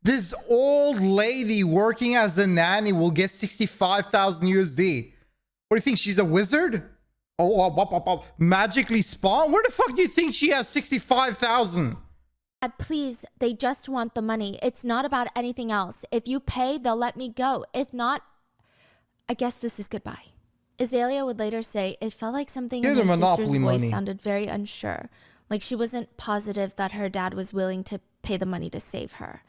this old lady working as a nanny will get 65,000 USD? What do you think? She's a wizard? Magically spawn? Where the fuck do you think she has 65,000? Dad, please, they just want the money. It's not about anything else. If you pay, they'll let me go. If not, I guess this is goodbye. Azalea would later say it felt like something in her sister's voice sounded very unsure. Like she wasn't positive that her dad was willing to pay the money to save her.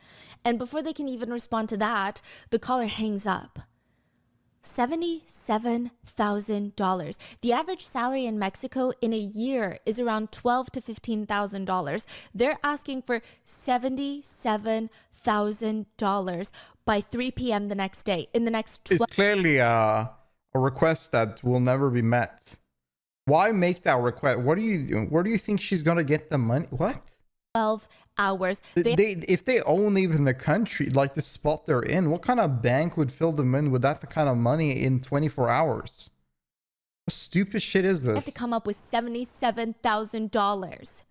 And before they can even respond to that, the caller hangs up. $77,000. The average salary in Mexico in a year is around $12,000 to $15,000. They're asking for $77,000 by 3 p.m. the next day. In the next 12 It's clearly a request that will never be met. Why make that request? Where do you think she's gonna get the money? What? 12 hours. If they own even the country, like the spot they're in, what kind of bank would fill them in with that kind of money in 24 hours? What stupid shit is this? They have to come up with $77,000.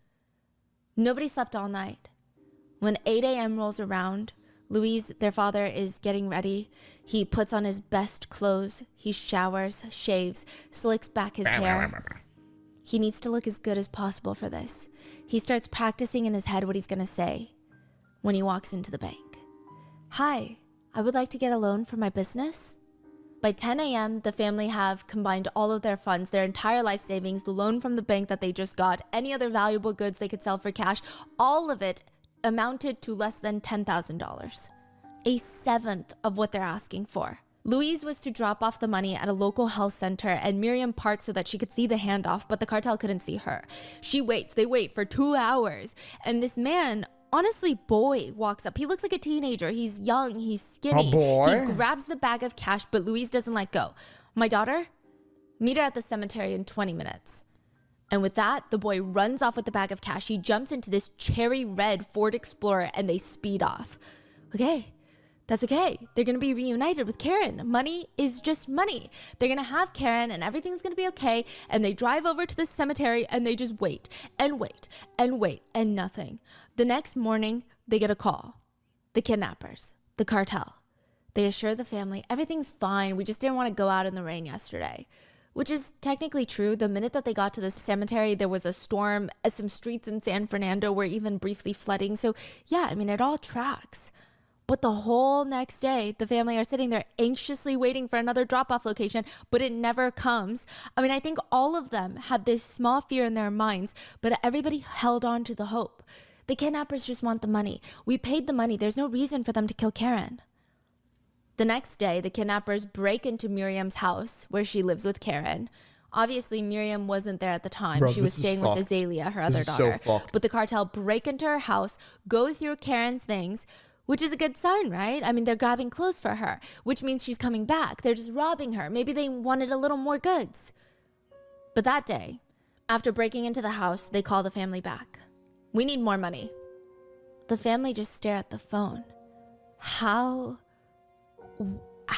Nobody slept all night. When 8 a.m. rolls around, Luis, their father, is getting ready. He puts on his best clothes. He showers, shaves, slicks back his hair. He needs to look as good as possible for this. He starts practicing in his head what he's going to say when he walks into the bank. Hi, I would like to get a loan for my business. By 10 a.m., the family have combined all of their funds, their entire life savings, the loan from the bank that they just got, any other valuable goods they could sell for cash. All of it amounted to less than $10,000. A seventh of what they're asking for. Louise was to drop off the money at a local health center, and Miriam parked so that she could see the handoff, but the cartel couldn't see her. They wait for 2 hours, and this man, honestly, boy, walks up. He looks like a teenager. He's young, he's skinny. A boy? He grabs the bag of cash, but Louise doesn't let go. My daughter, meet her at the cemetery in 20 minutes. And with that, the boy runs off with the bag of cash. He jumps into this cherry red Ford Explorer, and they speed off. Okay. That's okay. They're going to be reunited with Karen. Money is just money. They're going to have Karen and everything's going to be okay. And they drive over to the cemetery and they just wait and wait and wait and nothing. The next morning, they get a call. The kidnappers, the cartel. They assure the family, everything's fine. We just didn't want to go out in the rain yesterday. Which is technically true. The minute that they got to the cemetery, there was a storm. Some streets in San Fernando were even briefly flooding. So yeah, I mean, it all tracks. But the whole next day, the family are sitting there anxiously waiting for another drop-off location, but it never comes. I mean, I think all of them had this small fear in their minds, but everybody held on to the hope. The kidnappers just want the money. We paid the money. There's no reason for them to kill Karen. The next day, the kidnappers break into Miriam's house where she lives with Karen. Obviously, Miriam wasn't there at the time. Bro, she was this is staying with fucked. Azalea, her other This is daughter. so fucked. But the cartel break into her house, go through Karen's things, which is a good sign, right? I mean, they're grabbing clothes for her, which means she's coming back. They're just robbing her. Maybe they wanted a little more goods. But that day, after breaking into the house, they call the family back. We need more money. The family just stare at the phone. How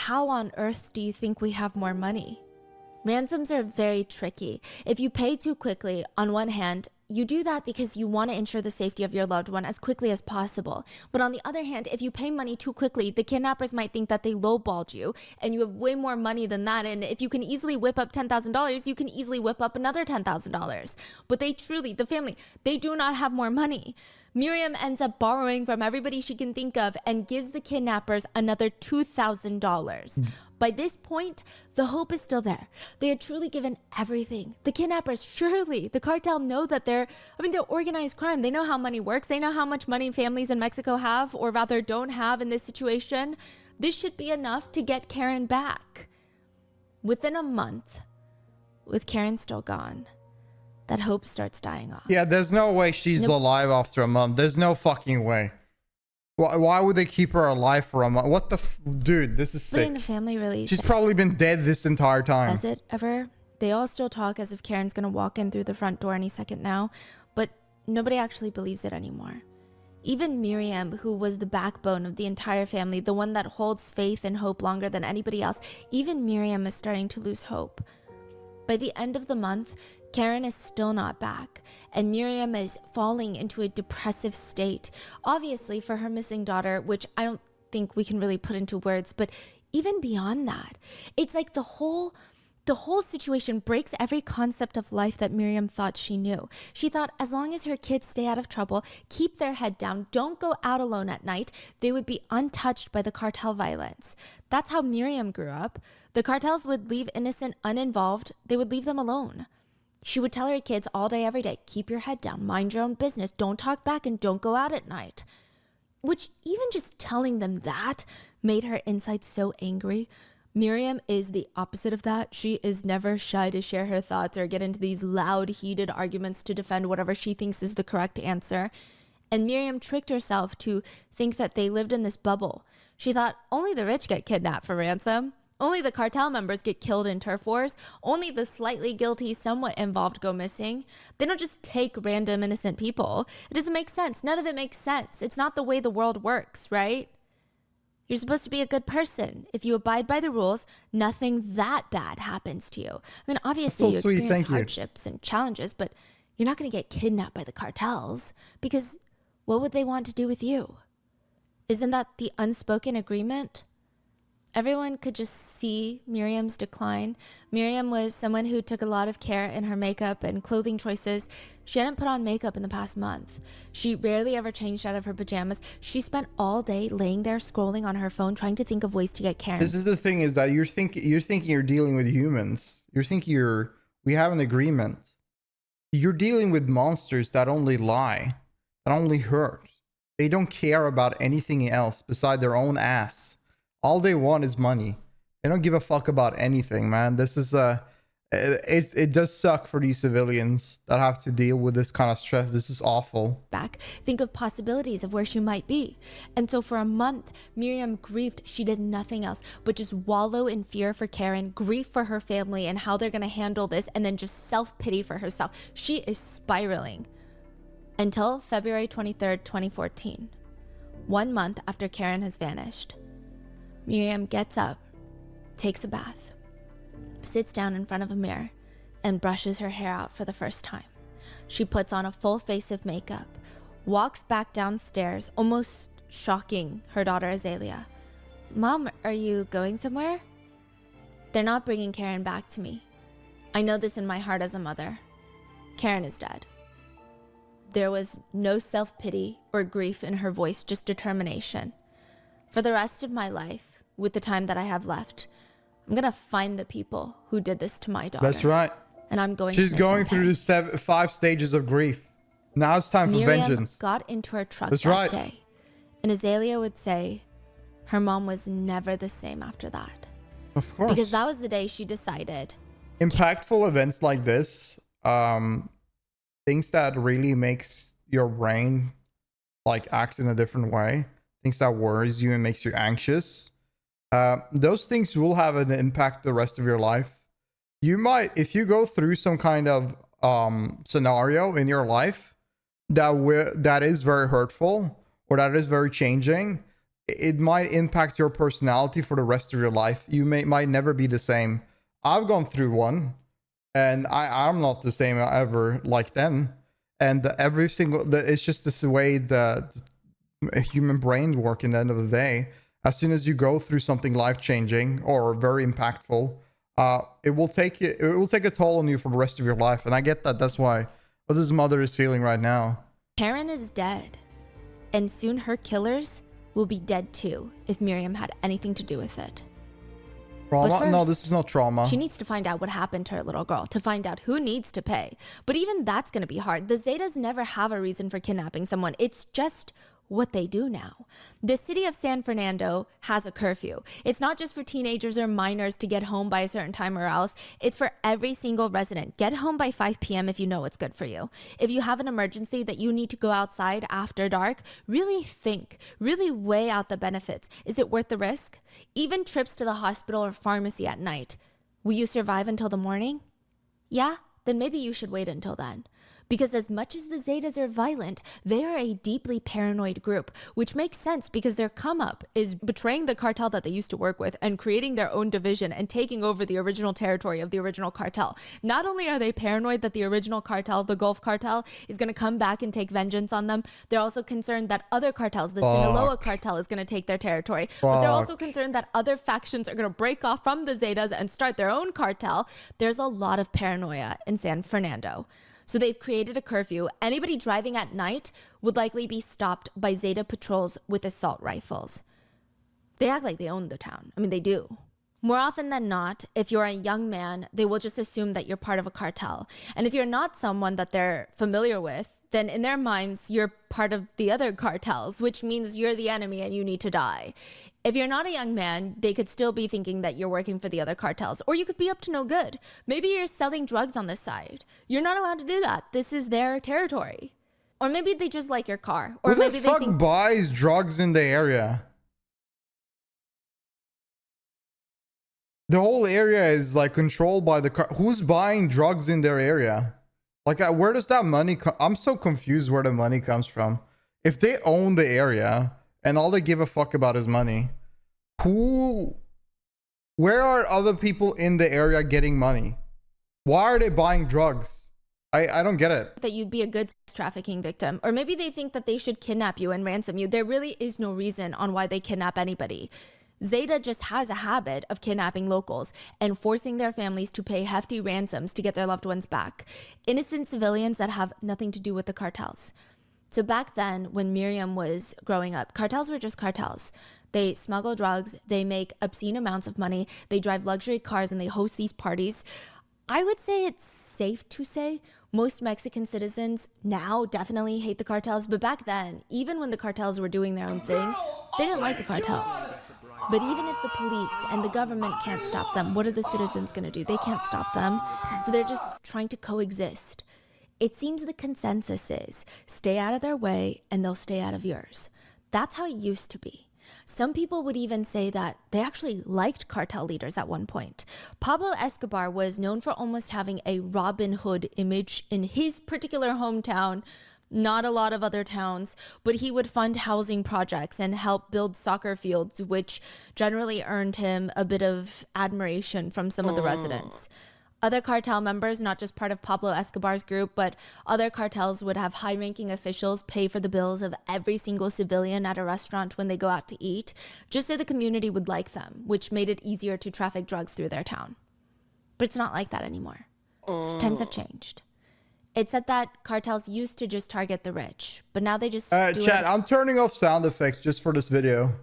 on earth do you think we have more money? Ransoms are very tricky. If you pay too quickly, on one hand, you do that because you want to ensure the safety of your loved one as quickly as possible. But on the other hand, if you pay money too quickly, the kidnappers might think that they lowballed you and you have way more money than that. And if you can easily whip up $10,000, you can easily whip up another $10,000. But the family, they do not have more money. Miriam ends up borrowing from everybody she can think of and gives the kidnappers another $2,000. By this point, the hope is still there. They had truly given everything. The kidnappers, surely, the cartel know that they're organized crime. They know how money works. They know how much money families in Mexico have, or rather don't have in this situation. This should be enough to get Karen back. Within a month, with Karen still gone, that hope starts dying off. Yeah, there's no way she's alive after a month. There's no fucking way. Why would they keep her alive for a month? What the dude, this is sick. The family release. She's probably been dead this entire time. Has it ever? They all still talk as if Karen's gonna walk in through the front door any second now, but nobody actually believes it anymore. Even Miriam, who was the backbone of the entire family, the one that holds faith and hope longer than anybody else, even Miriam is starting to lose hope. By the end of the month, Karen is still not back, and Miriam is falling into a depressive state. Obviously for her missing daughter, which I don't think we can really put into words, but even beyond that, it's like the whole situation breaks every concept of life that Miriam thought she knew. She thought as long as her kids stay out of trouble, keep their head down, don't go out alone at night, they would be untouched by the cartel violence. That's how Miriam grew up. The cartels would leave innocent uninvolved. They would leave them alone. She would tell her kids all day, every day, keep your head down, mind your own business, don't talk back, and don't go out at night. Which even just telling them that made her inside so angry. Miriam is the opposite of that. She is never shy to share her thoughts or get into these loud, heated arguments to defend whatever she thinks is the correct answer. And Miriam tricked herself to think that they lived in this bubble. She thought only the rich get kidnapped for ransom. Only the cartel members get killed in turf wars. Only the slightly guilty, somewhat involved go missing. They don't just take random innocent people. It doesn't make sense. None of it makes sense. It's not the way the world works, right? You're supposed to be a good person. If you abide by the rules, nothing that bad happens to you. I mean, obviously you experience hardships and challenges, but you're not going to get kidnapped by the cartels, because what would they want to do with you? Isn't that the unspoken agreement? Everyone could just see Miriam's decline. Miriam was someone who took a lot of care in her makeup and clothing choices. She hadn't put on makeup in the past month. She rarely ever changed out of her pajamas. She spent all day laying there scrolling on her phone trying to think of ways to get Karen. This is the thing, is that you're thinking you're dealing with humans. You're thinking we have an agreement. You're dealing with monsters that only lie, that only hurt. They don't care about anything else beside their own ass. All they want is money. They don't give a fuck about anything, man. This is it does suck for these civilians that have to deal with this kind of stress. This is awful. Back, think of possibilities of where she might be. And so for a month, Miriam grieved. She did nothing else but just wallow in fear for Karen, grief for her family and how they're going to handle this, and then just self-pity for herself. She is spiraling. Until February 23rd, 2014. 1 month after Karen has vanished. Miriam gets up, takes a bath, sits down in front of a mirror, and brushes her hair out for the first time. She puts on a full face of makeup, walks back downstairs, almost shocking her daughter Azalea. "Mom, are you going somewhere?" They're not bringing Karen back to me. I know this in my heart as a mother. Karen is dead. There was no self-pity or grief in her voice, just determination. For the rest of my life, with the time that I have left, I'm gonna find the people who did this to my daughter. That's right. And I'm going She's to make going them through pay. 5 stages of grief. Now it's time for Miriam vengeance. got into her truck That's that right. day. And Azalea would say her mom was never the same after that. Of course. Because that was the day she decided. Impactful events like this, things that really makes your brain like act in a different way, things that worries you and makes you anxious, those things will have an impact the rest of your life. You might, if you go through some kind of scenario in your life that is very hurtful or that is very changing, it might impact your personality for the rest of your life. You might never be the same. I've gone through one, and I'm not the same ever like then. And every single, it's just this way the human brains work. In the end of the day, as soon as you go through something life changing or very impactful, it will take a toll on you for the rest of your life. And I get that. That's what his mother is feeling right now. Karen is dead. And soon her killers will be dead too if Miriam had anything to do with it. Trauma? But No, first, this is not trauma. she needs to find out what happened to her little girl, to find out who needs to pay. But even that's going to be hard. The Zetas never have a reason for kidnapping someone. It's just what they do now. The city of San Fernando has a curfew. It's not just for teenagers or minors to get home by a certain time or else. It's for every single resident. Get home by 5 p.m. if you know what's good for you. If you have an emergency that you need to go outside after dark, really think, really weigh out the benefits. Is it worth the risk? Even trips to the hospital or pharmacy at night. Will you survive until the morning? Yeah? Then maybe you should wait until then. Because as much as the Zetas are violent, they are a deeply paranoid group, which makes sense because their come up is betraying the cartel that they used to work with and creating their own division and taking over the original territory of the original cartel. Not only are they paranoid that the original cartel, the Gulf cartel, is going to come back and take vengeance on them, they're also concerned that other cartels, the Sinaloa cartel, is going to take their territory. But they're also concerned that other factions are going to break off from the Zetas and start their own cartel. There's a lot of paranoia in San Fernando. So they've created a curfew. Anybody driving at night would likely be stopped by Zeta patrols with assault rifles. They act like they own the town. I mean, they do. More often than not, if you're a young man, they will just assume that you're part of a cartel. And if you're not someone that they're familiar with, then in their minds, you're part of the other cartels, which means you're the enemy and you need to die. If you're not a young man, they could still be thinking that you're working for the other cartels, or you could be up to no good. Maybe you're selling drugs on the side. You're not allowed to do that. This is their territory. Or maybe they just like your car. Or Who maybe the fuck they think buys drugs in the area? The whole area is like controlled by the car. Who's buying drugs in their area? Like, where does that money come? I'm so confused where the money comes from. If they own the area and all they give a fuck about is money, where are other people in the area getting money? Why are they buying drugs? I don't get it. that you'd be a good sex trafficking victim. Or maybe they think that they should kidnap you and ransom you. There really is no reason on why they kidnap anybody. Zeta just has a habit of kidnapping locals and forcing their families to pay hefty ransoms to get their loved ones back. Innocent civilians that have nothing to do with the cartels. So back then, when Miriam was growing up, cartels were just cartels. They smuggle drugs, they make obscene amounts of money, they drive luxury cars, and they host these parties. I would say it's safe to say most Mexican citizens now definitely hate the cartels, but back then, even when the cartels were doing their own thing, they didn't like the cartels. But even if the police and the government can't stop them, what are the citizens going to do? They can't stop them. So they're just trying to coexist. It seems the consensus is stay out of their way and they'll stay out of yours. That's how it used to be. Some people would even say that they actually liked cartel leaders at one point. Pablo Escobar was known for almost having a Robin Hood image in his particular hometown. Not a lot of other towns, but he would fund housing projects and help build soccer fields, which generally earned him a bit of admiration from some of the residents. Other cartel members, not just part of Pablo Escobar's group, but other cartels would have high-ranking officials pay for the bills of every single civilian at a restaurant when they go out to eat, just so the community would like them, which made it easier to traffic drugs through their town. But it's not like that anymore. Times have changed. It said that cartels used to just target the rich, but now they just do Chat, it. I'm turning off sound effects just for this video.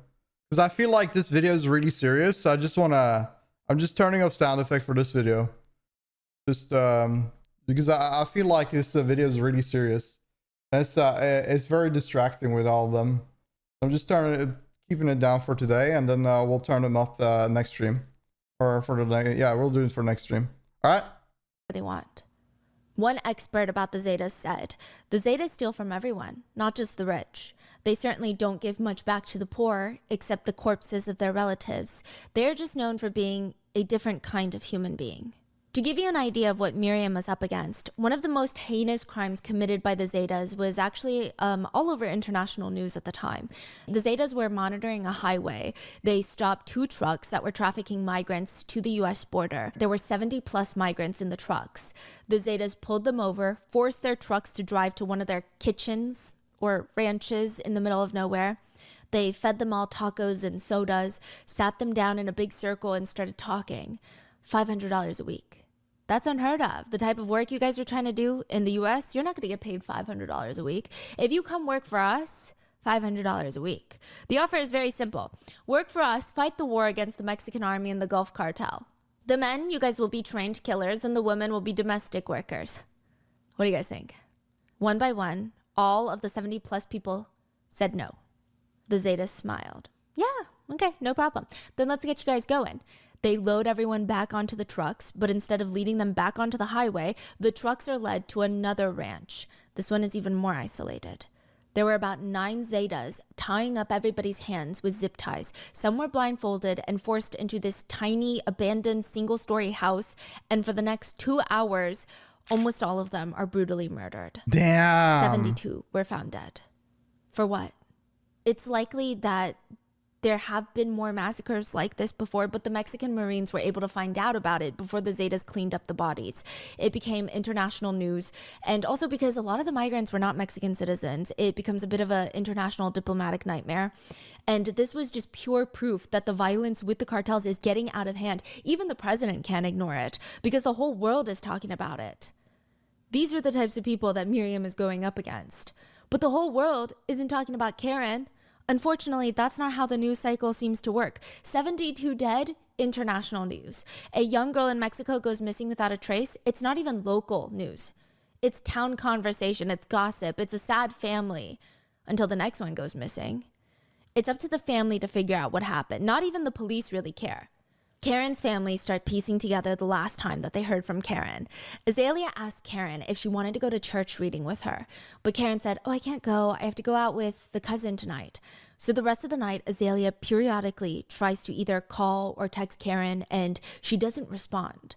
because I feel like this video is really serious. So I just wanna, I'm just turning off sound effect for this video. Just because I feel like this video is really serious. And it's very distracting with all of them. I'm just keeping it down for today, and then we'll turn them up next stream, or for the yeah, we'll do it for next stream. All right. They want. One expert about the Zetas said, the Zetas steal from everyone, not just the rich. They certainly don't give much back to the poor, except the corpses of their relatives. They're just known for being a different kind of human being. To give you an idea of what Miriam was up against, one of the most heinous crimes committed by the Zetas was actually all over international news at the time. The Zetas were monitoring a highway. They stopped 2 trucks that were trafficking migrants to the US border. There were 70 plus migrants in the trucks. The Zetas pulled them over, forced their trucks to drive to one of their kitchens or ranches in the middle of nowhere. They fed them all tacos and sodas, sat them down in a big circle and started talking. $500 a week. That's unheard of. The type of work you guys are trying to do in the US, you're not going to get paid $500 a week. If you come work for us, $500 a week. The offer is very simple. Work for us, fight the war against the Mexican army and the Gulf Cartel. The men, you guys will be trained killers, and the women will be domestic workers. What do you guys think? One by one, all of the 70 plus people said no. The Zetas smiled. Yeah, okay, no problem. Then let's get you guys going. They load everyone back onto the trucks, but instead of leading them back onto the highway, the trucks are led to another ranch. This one is even more isolated. There were about 9 Zetas tying up everybody's hands with zip ties. Some were blindfolded and forced into this tiny, abandoned, single-story house, and for the next 2 hours, almost all of them are brutally murdered. Damn. 72 were found dead. For what? It's likely that there have been more massacres like this before, but the Mexican Marines were able to find out about it before the Zetas cleaned up the bodies. It became international news, and also because a lot of the migrants were not Mexican citizens, it becomes a bit of an international diplomatic nightmare. And this was just pure proof that the violence with the cartels is getting out of hand. Even the president can't ignore it, because the whole world is talking about it. These are the types of people that Miriam is going up against. But the whole world isn't talking about Karen. Unfortunately, that's not how the news cycle seems to work. 72 dead, international news. A young girl in Mexico goes missing without a trace. It's not even local news. It's town conversation. It's gossip. It's a sad family until the next one goes missing. It's up to the family to figure out what happened. Not even the police really care. Karen's family start piecing together the last time that they heard from Karen. Azalea asked Karen if she wanted to go to church reading with her, but Karen said, "Oh, I can't go. I have to go out with the cousin tonight." So the rest of the night, Azalea periodically tries to either call or text Karen, and she doesn't respond.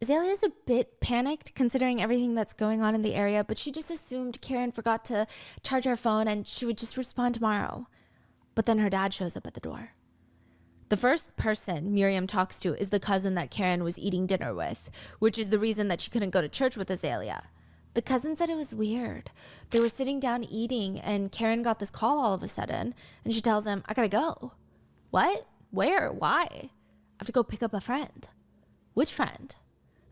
Azalea's a bit panicked considering everything that's going on in the area, but she just assumed Karen forgot to charge her phone and she would just respond tomorrow. But then her dad shows up at the door. The first person Miriam talks to is the cousin that Karen was eating dinner with, which is the reason that she couldn't go to church with Azalea. The cousin said it was weird. They were sitting down eating, and Karen got this call all of a sudden, and she tells him, "I gotta go." "What? Where? Why?" "I have to go pick up a friend." "Which friend?"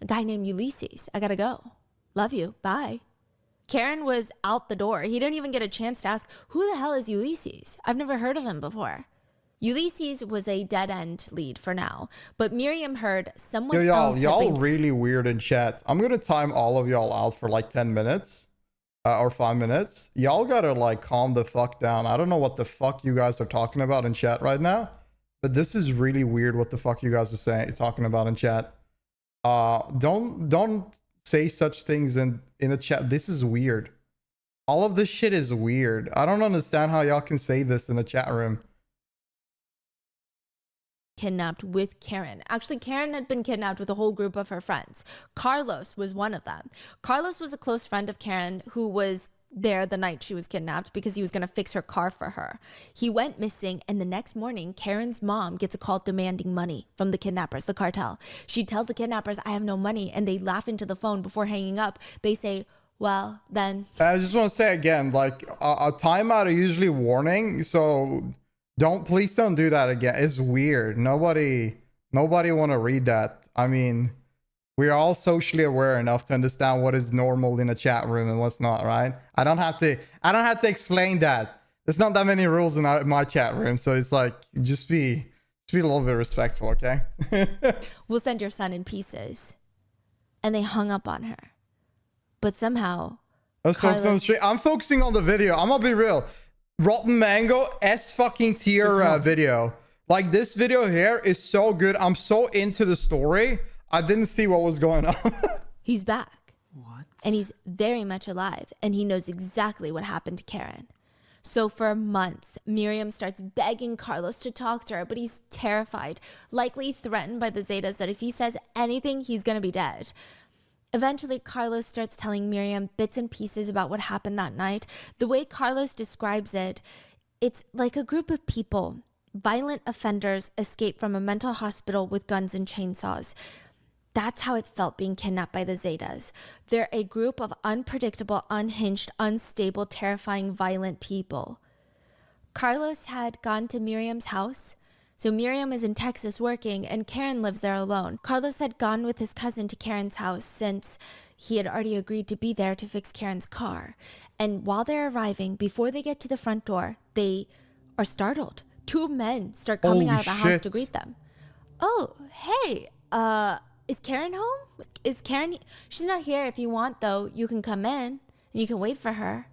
"A guy named Ulysses. I gotta go. Love you. Bye." Karen was out the door. He didn't even get a chance to ask, "Who the hell is Ulysses? I've never heard of him before." Ulysses was a dead-end lead for now, but Miriam heard someone else. Y'all really weird in chat. I'm gonna time all of y'all out for like 10 minutes or 5 minutes. Y'all gotta like calm the fuck down. I don't know what the fuck you guys are talking about in chat right now, but this is really weird what the fuck you guys are talking about in chat. Don't say such things in a chat. This is weird. All of this shit is weird. I don't understand how y'all can say this in the chat room. Kidnapped with Karen. Actually, Karen had been kidnapped with a whole group of her friends. Carlos was one of them. Carlos was a close friend of Karen who was there the night she was kidnapped because he was going to fix her car for her. He went missing, and the next morning, Karen's mom gets a call demanding money from the kidnappers, the cartel. She tells the kidnappers, "I have no money," and they laugh into the phone before hanging up. They say, "Well, then..." I just want to say again, like a timeout are usually warning, so please don't do that again. It's weird. Nobody want to read that. I mean, we're all socially aware enough to understand what is normal in a chat room and what's not, right? I don't have to explain that. There's not that many rules in my chat room, so it's like just be a little bit respectful, okay? We'll send your son in pieces. And they hung up on her. But somehow, I'm focusing on the video. I'm gonna be real. Rotten Mango S fucking tier video. Like, this video here is so good. I'm so into the story. I didn't see what was going on. He's back. What? And he's very much alive. And he knows exactly what happened to Karen. So for months, Miriam starts begging Carlos to talk to her, but he's terrified, likely threatened by the Zetas that if he says anything, he's gonna be dead. Eventually, Carlos starts telling Miriam bits and pieces about what happened that night. The way Carlos describes it, it's like a group of people, violent offenders, escaped from a mental hospital with guns and chainsaws. That's how it felt being kidnapped by the Zetas. They're a group of unpredictable, unhinged, unstable, terrifying, violent people. Carlos had gone to Miriam's house. So Miriam is in Texas working and Karen lives there alone. Carlos had gone with his cousin to Karen's house since he had already agreed to be there to fix Karen's car. And while they're arriving, before they get to the front door, they are startled. Two men start coming out of the house to greet them. Oh, hey, is Karen home? Is Karen? She's not here. If you want, though, you can come in and you can wait for her.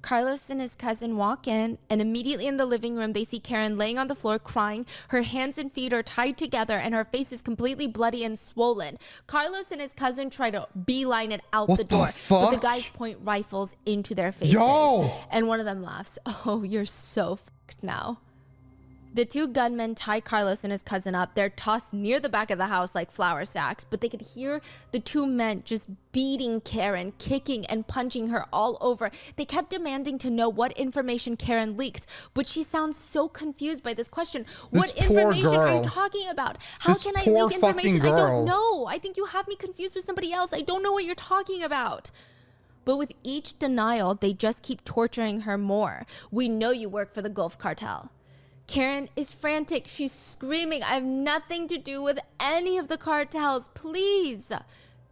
Carlos and his cousin walk in, and immediately in the living room, they see Karen laying on the floor crying. Her hands and feet are tied together, and her face is completely bloody and swollen. Carlos and his cousin try to beeline it out the door, but the guys point rifles into their faces. And one of them laughs. Oh, you're so fucked now. The two gunmen tie Carlos and his cousin up. They're tossed near the back of the house like flour sacks, but they could hear the two men just beating Karen, kicking and punching her all over. They kept demanding to know what information Karen leaked, but she sounds so confused by this question. What information are you talking about? How can I leak information? I don't know. I think you have me confused with somebody else. I don't know what you're talking about. But with each denial, they just keep torturing her more. We know you work for the Gulf Cartel. Karen is frantic. She's screaming, I have nothing to do with any of the cartels, please.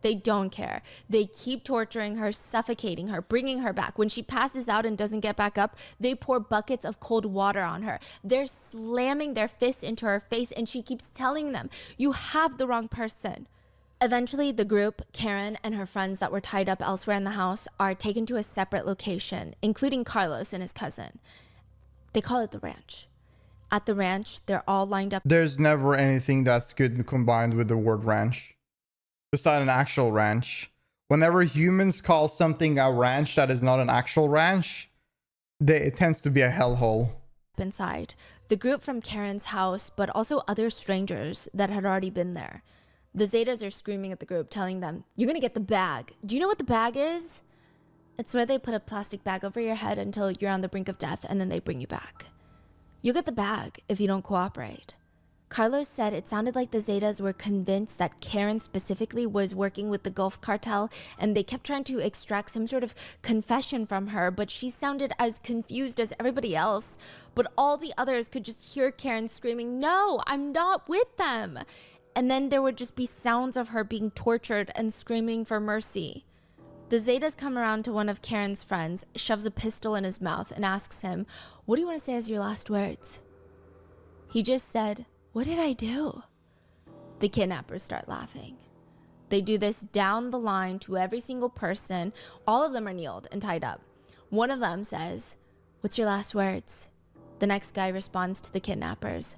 They don't care. They keep torturing her, suffocating her, bringing her back. When she passes out and doesn't get back up, they pour buckets of cold water on her. They're slamming their fists into her face, and she keeps telling them, you have the wrong person. Eventually, the group, Karen and her friends that were tied up elsewhere in the house, are taken to a separate location, including Carlos and his cousin. They call it the ranch. At the ranch, they're all lined up. There's never anything that's good combined with the word ranch. Beside an actual ranch. Whenever humans call something a ranch that is not an actual ranch, it tends to be a hellhole. Inside, the group from Karen's house, but also other strangers that had already been there. The Zetas are screaming at the group, telling them, you're gonna get the bag. Do you know what the bag is? It's where they put a plastic bag over your head until you're on the brink of death, and then they bring you back. You'll get the bag if you don't cooperate. Carlos said it sounded like the Zetas were convinced that Karen specifically was working with the Gulf Cartel, and they kept trying to extract some sort of confession from her, but she sounded as confused as everybody else. But all the others could just hear Karen screaming, no, I'm not with them. And then there would just be sounds of her being tortured and screaming for mercy. The Zetas come around to one of Karen's friends, shoves a pistol in his mouth, and asks him, what do you want to say as your last words? He just said, what did I do? The kidnappers start laughing. They do this down the line to every single person. All of them are kneeled and tied up. One of them says, what's your last words? The next guy responds to the kidnappers,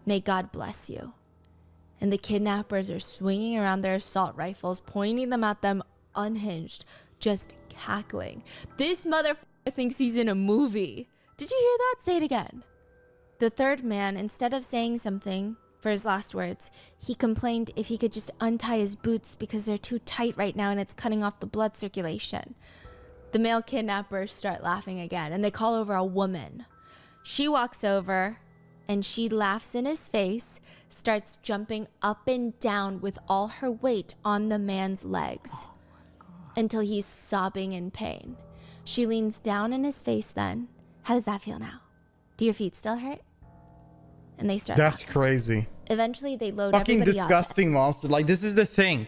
may God bless you. And the kidnappers are swinging around their assault rifles, pointing them at them unhinged, just cackling. This motherfucker thinks he's in a movie. Did you hear that? Say it again. The third man, instead of saying something for his last words, he complained if he could just untie his boots because they're too tight right now and it's cutting off the blood circulation. The male kidnappers start laughing again, and they call over a woman. She walks over and she laughs in his face, starts jumping up and down with all her weight on the man's legs. Until he's sobbing in pain. She leans down in his face then. How does that feel now? Do your feet still hurt? And they start That's laughing. crazy. Eventually they load Fucking everybody disgusting monster. Like, this is the thing.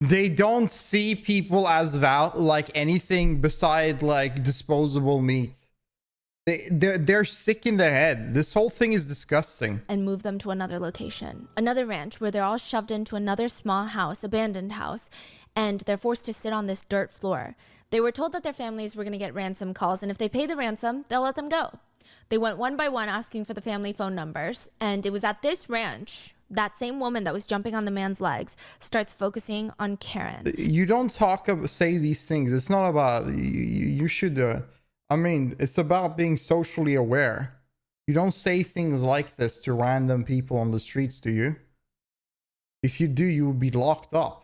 They don't see people as like anything beside like disposable meat. They're sick in the head. This whole thing is disgusting. And move them to another location, another ranch, where they're all shoved into another small house, abandoned house, and they're forced to sit on this dirt floor. They were told that their families were going to get ransom calls, and if they pay the ransom, they'll let them go. They went one by one asking for the family phone numbers, and it was at this ranch that same woman that was jumping on the man's legs starts focusing on Karen. You don't say these things. It's not about you should. I mean, it's about being socially aware. You don't say things like this to random people on the streets, do you? If you do, you will be locked up.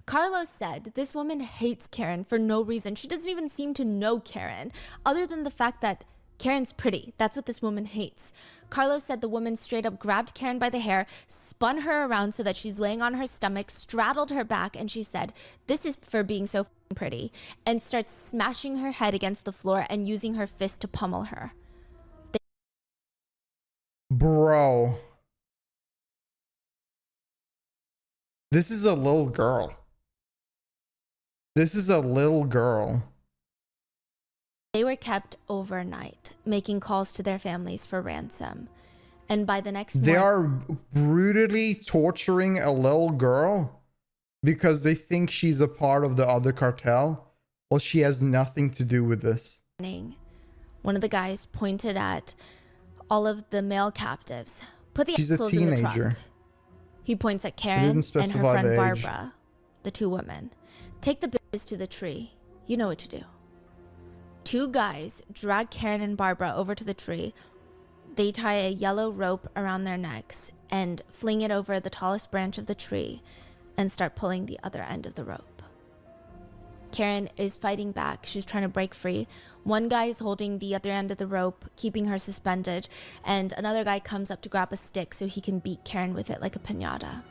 Carlos said this woman hates Karen for no reason. She doesn't even seem to know Karen, other than the fact that Karen's pretty. That's what this woman hates. Carlos said the woman straight up grabbed Karen by the hair, spun her around so that she's laying on her stomach, straddled her back, and she said, "This is for being so pretty," and starts smashing her head against the floor and using her fist to pummel her. Bro. This is a little girl. This is a little girl. They were kept overnight, making calls to their families for ransom. And by the next morning, they are brutally torturing a little girl because they think she's a part of the other cartel. Well, she has nothing to do with this. One of the guys pointed at all of the male captives. Put the She's a assholes in the teenager. trunk. He points at Karen and her specify friend the age. Barbara, the two women. Take the bitches to the tree. You know what to do. Two guys drag Karen and Barbara over to the tree. They tie a yellow rope around their necks and fling it over the tallest branch of the tree and start pulling the other end of the rope. Karen is fighting back. She's trying to break free. One guy is holding the other end of the rope, keeping her suspended, and another guy comes up to grab a stick so he can beat Karen with it like a piñata.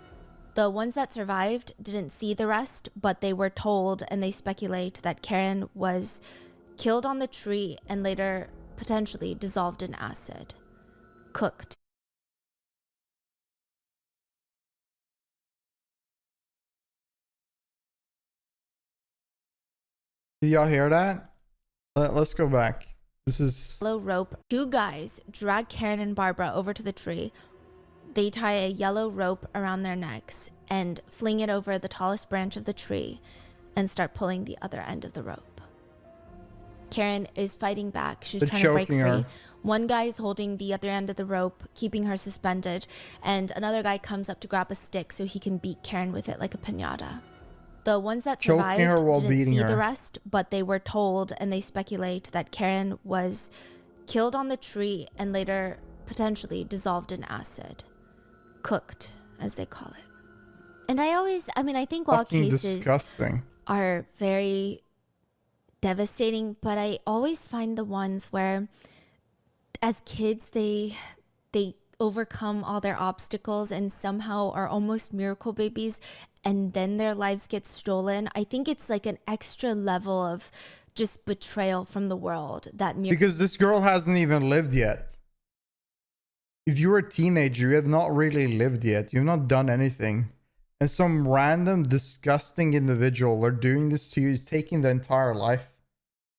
The ones that survived didn't see the rest, but they were told, and they speculate, that Karen was killed on the tree and later potentially dissolved in acid, cooked. Did y'all hear that? Let's go back. This is Yellow rope. Two guys drag Karen and Barbara over to the tree. They tie a yellow rope around their necks and fling it over the tallest branch of the tree and start pulling the other end of the rope. Karen is fighting back. She's They're trying to break free. choking her. One guy is holding the other end of the rope, keeping her suspended, and another guy comes up to grab a stick so he can beat Karen with it like a piñata. The ones that Choking survived her while didn't beating see her. the rest, but they were told, and they speculate, that Karen was killed on the tree and later potentially dissolved in acid, cooked, as they call it. And I think all fucking cases disgusting. are very devastating, but I always find the ones where as kids they overcome all their obstacles and somehow are almost miracle babies, and then their lives get stolen. I think it's like an extra level of just betrayal from the world that Because this girl hasn't even lived yet. If you're a teenager, you have not really lived yet. You've not done anything. And some random disgusting individual are doing this to you, taking the entire life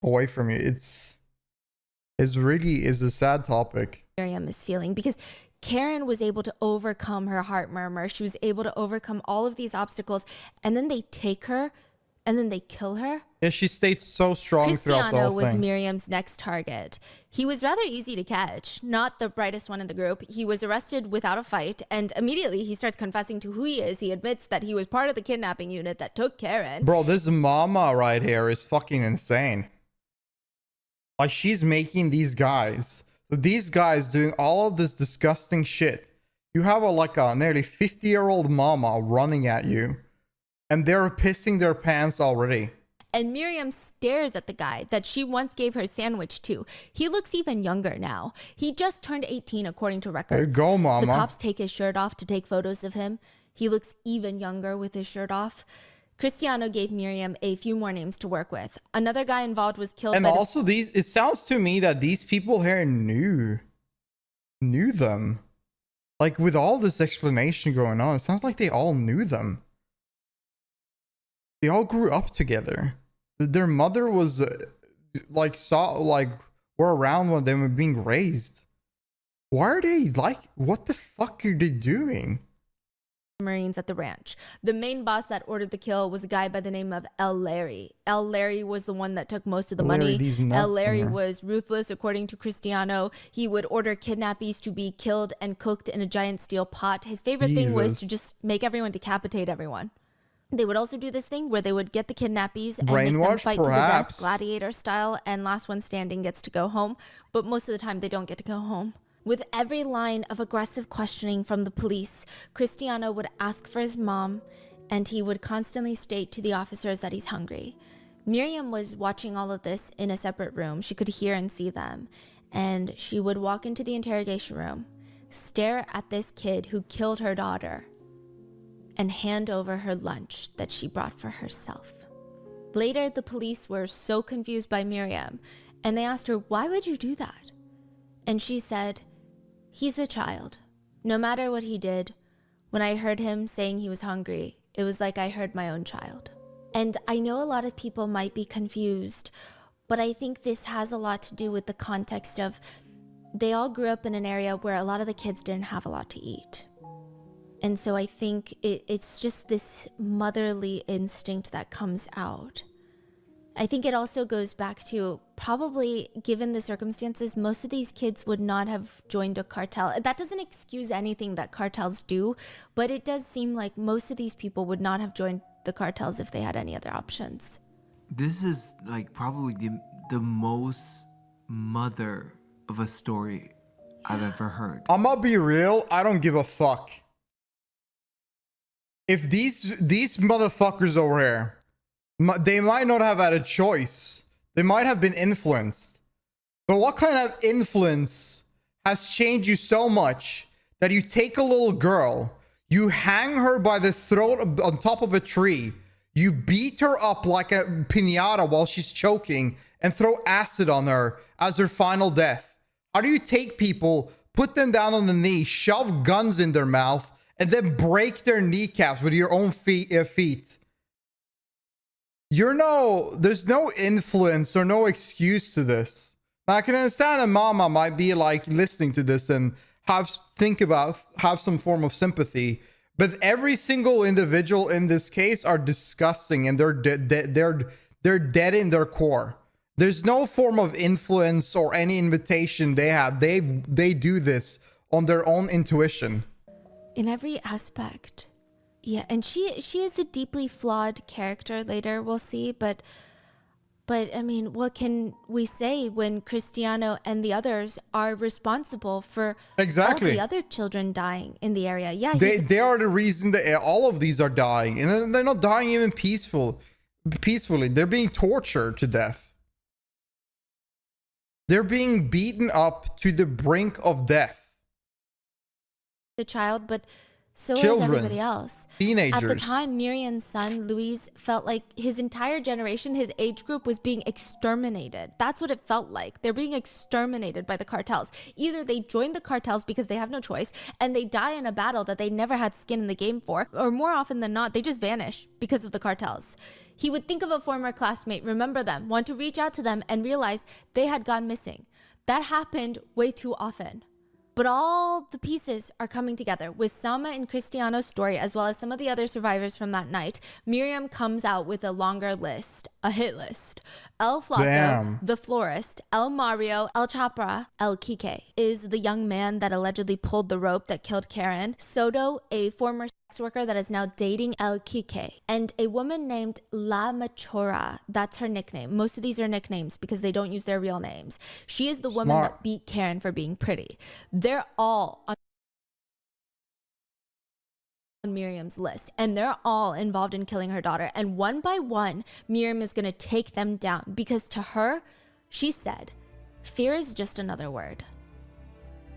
away from you. It's really is a sad topic. Miriam is feeling, because Karen was able to overcome her heart murmur. She was able to overcome all of these obstacles, and then they take her and then they kill her. Yeah, she stayed so strong throughout the Cristiano whole was thing. Miriam's next target. He was rather easy to catch, not the brightest one in the group. He was arrested without a fight, and immediately he starts confessing to who he is. He admits that he was part of the kidnapping unit that took Karen. Bro, this mama right here is fucking insane. Like, she's making these guys doing all of this disgusting shit. You have a nearly 50-year-old mama running at you, and they're pissing their pants already. And Miriam stares at the guy that she once gave her sandwich to. He looks even younger now. He just turned 18 according to records. There you go, mama. The cops take his shirt off to take photos of him. He looks even younger with his shirt off. Cristiano gave Miriam a few more names to work with. Another guy involved was killed And by also it sounds to me that these people here knew them. Like, with all this explanation going on, it sounds like they all knew them. They all grew up together. Their mother was like were around when they were being raised. Why are they like, what the fuck are they doing? Marines at the ranch. The main boss that ordered the kill was a guy by the name of El Larry. El Larry was the one that took most of the money. El Larry was ruthless, according to Cristiano. He would order kidnappees to be killed and cooked in a giant steel pot. His favorite thing was to just make everyone decapitate everyone. They would also do this thing where they would get the kidnappees and make them fight to the death, gladiator style, and last one standing gets to go home. But most of the time, they don't get to go home. With every line of aggressive questioning from the police, Cristiano would ask for his mom, and he would constantly state to the officers that he's hungry. Miriam was watching all of this in a separate room. She could hear and see them, and she would walk into the interrogation room, stare at this kid who killed her daughter, and hand over her lunch that she brought for herself. Later, the police were so confused by Miriam, and they asked her, "Why would you do that?" And she said, "He's a child. No matter what he did, when I heard him saying he was hungry, it was like I heard my own child." And I know a lot of people might be confused, but I think this has a lot to do with the context of they all grew up in an area where a lot of the kids didn't have a lot to eat. And so I think it's just this motherly instinct that comes out. I think it also goes back to probably, given the circumstances, most of these kids would not have joined a cartel. That doesn't excuse anything that cartels do, but it does seem like most of these people would not have joined the cartels if they had any other options. This is like probably the most mother of a story I've ever heard. I'm gonna be real, I don't give a fuck. If these motherfuckers over here, they might not have had a choice. They might have been influenced. But what kind of influence has changed you so much that you take a little girl, you hang her by the throat on top of a tree, you beat her up like a piñata while she's choking, and throw acid on her as her final death? How do you take people, put them down on the knee, shove guns in their mouth, and then break their kneecaps with your own feet? There's no influence or no excuse to this. Now, I can understand a mama might be like listening to this and have some form of sympathy, but every single individual in this case are disgusting, and they're dead in their core. There's no form of influence or any invitation they have. They do this on their own intuition. In every aspect. Yeah, and she is a deeply flawed character later, we'll see, but I mean, what can we say when Cristiano and the others are responsible for all the other children dying in the area? Yeah, they are the reason that all of these are dying, and they're not dying even peacefully. They're being tortured to death. They're being beaten up to the brink of death. The child, but so is everybody else. Teenagers. At the time, Miriam's son, Luis, felt like his entire generation, his age group, was being exterminated. That's what it felt like. They're being exterminated by the cartels. Either they join the cartels because they have no choice, and they die in a battle that they never had skin in the game for, or more often than not, they just vanish because of the cartels. He would think of a former classmate, remember them, want to reach out to them, and realize they had gone missing. That happened way too often. But all the pieces are coming together. With Salma and Cristiano's story, as well as some of the other survivors from that night, Miriam comes out with a longer list, a hit list. El Flaco, the florist, El Mario, El Chapra, El Kike is the young man that allegedly pulled the rope that killed Karen. Soto, a former sex worker that is now dating El Kike. And a woman named La Machora, that's her nickname. Most of these are nicknames because they don't use their real names. She is the woman that beat Karen for being pretty. They're all on Miriam's list, and they're all involved in killing her daughter. And one by one, Miriam is going to take them down because to her, she said, fear is just another word.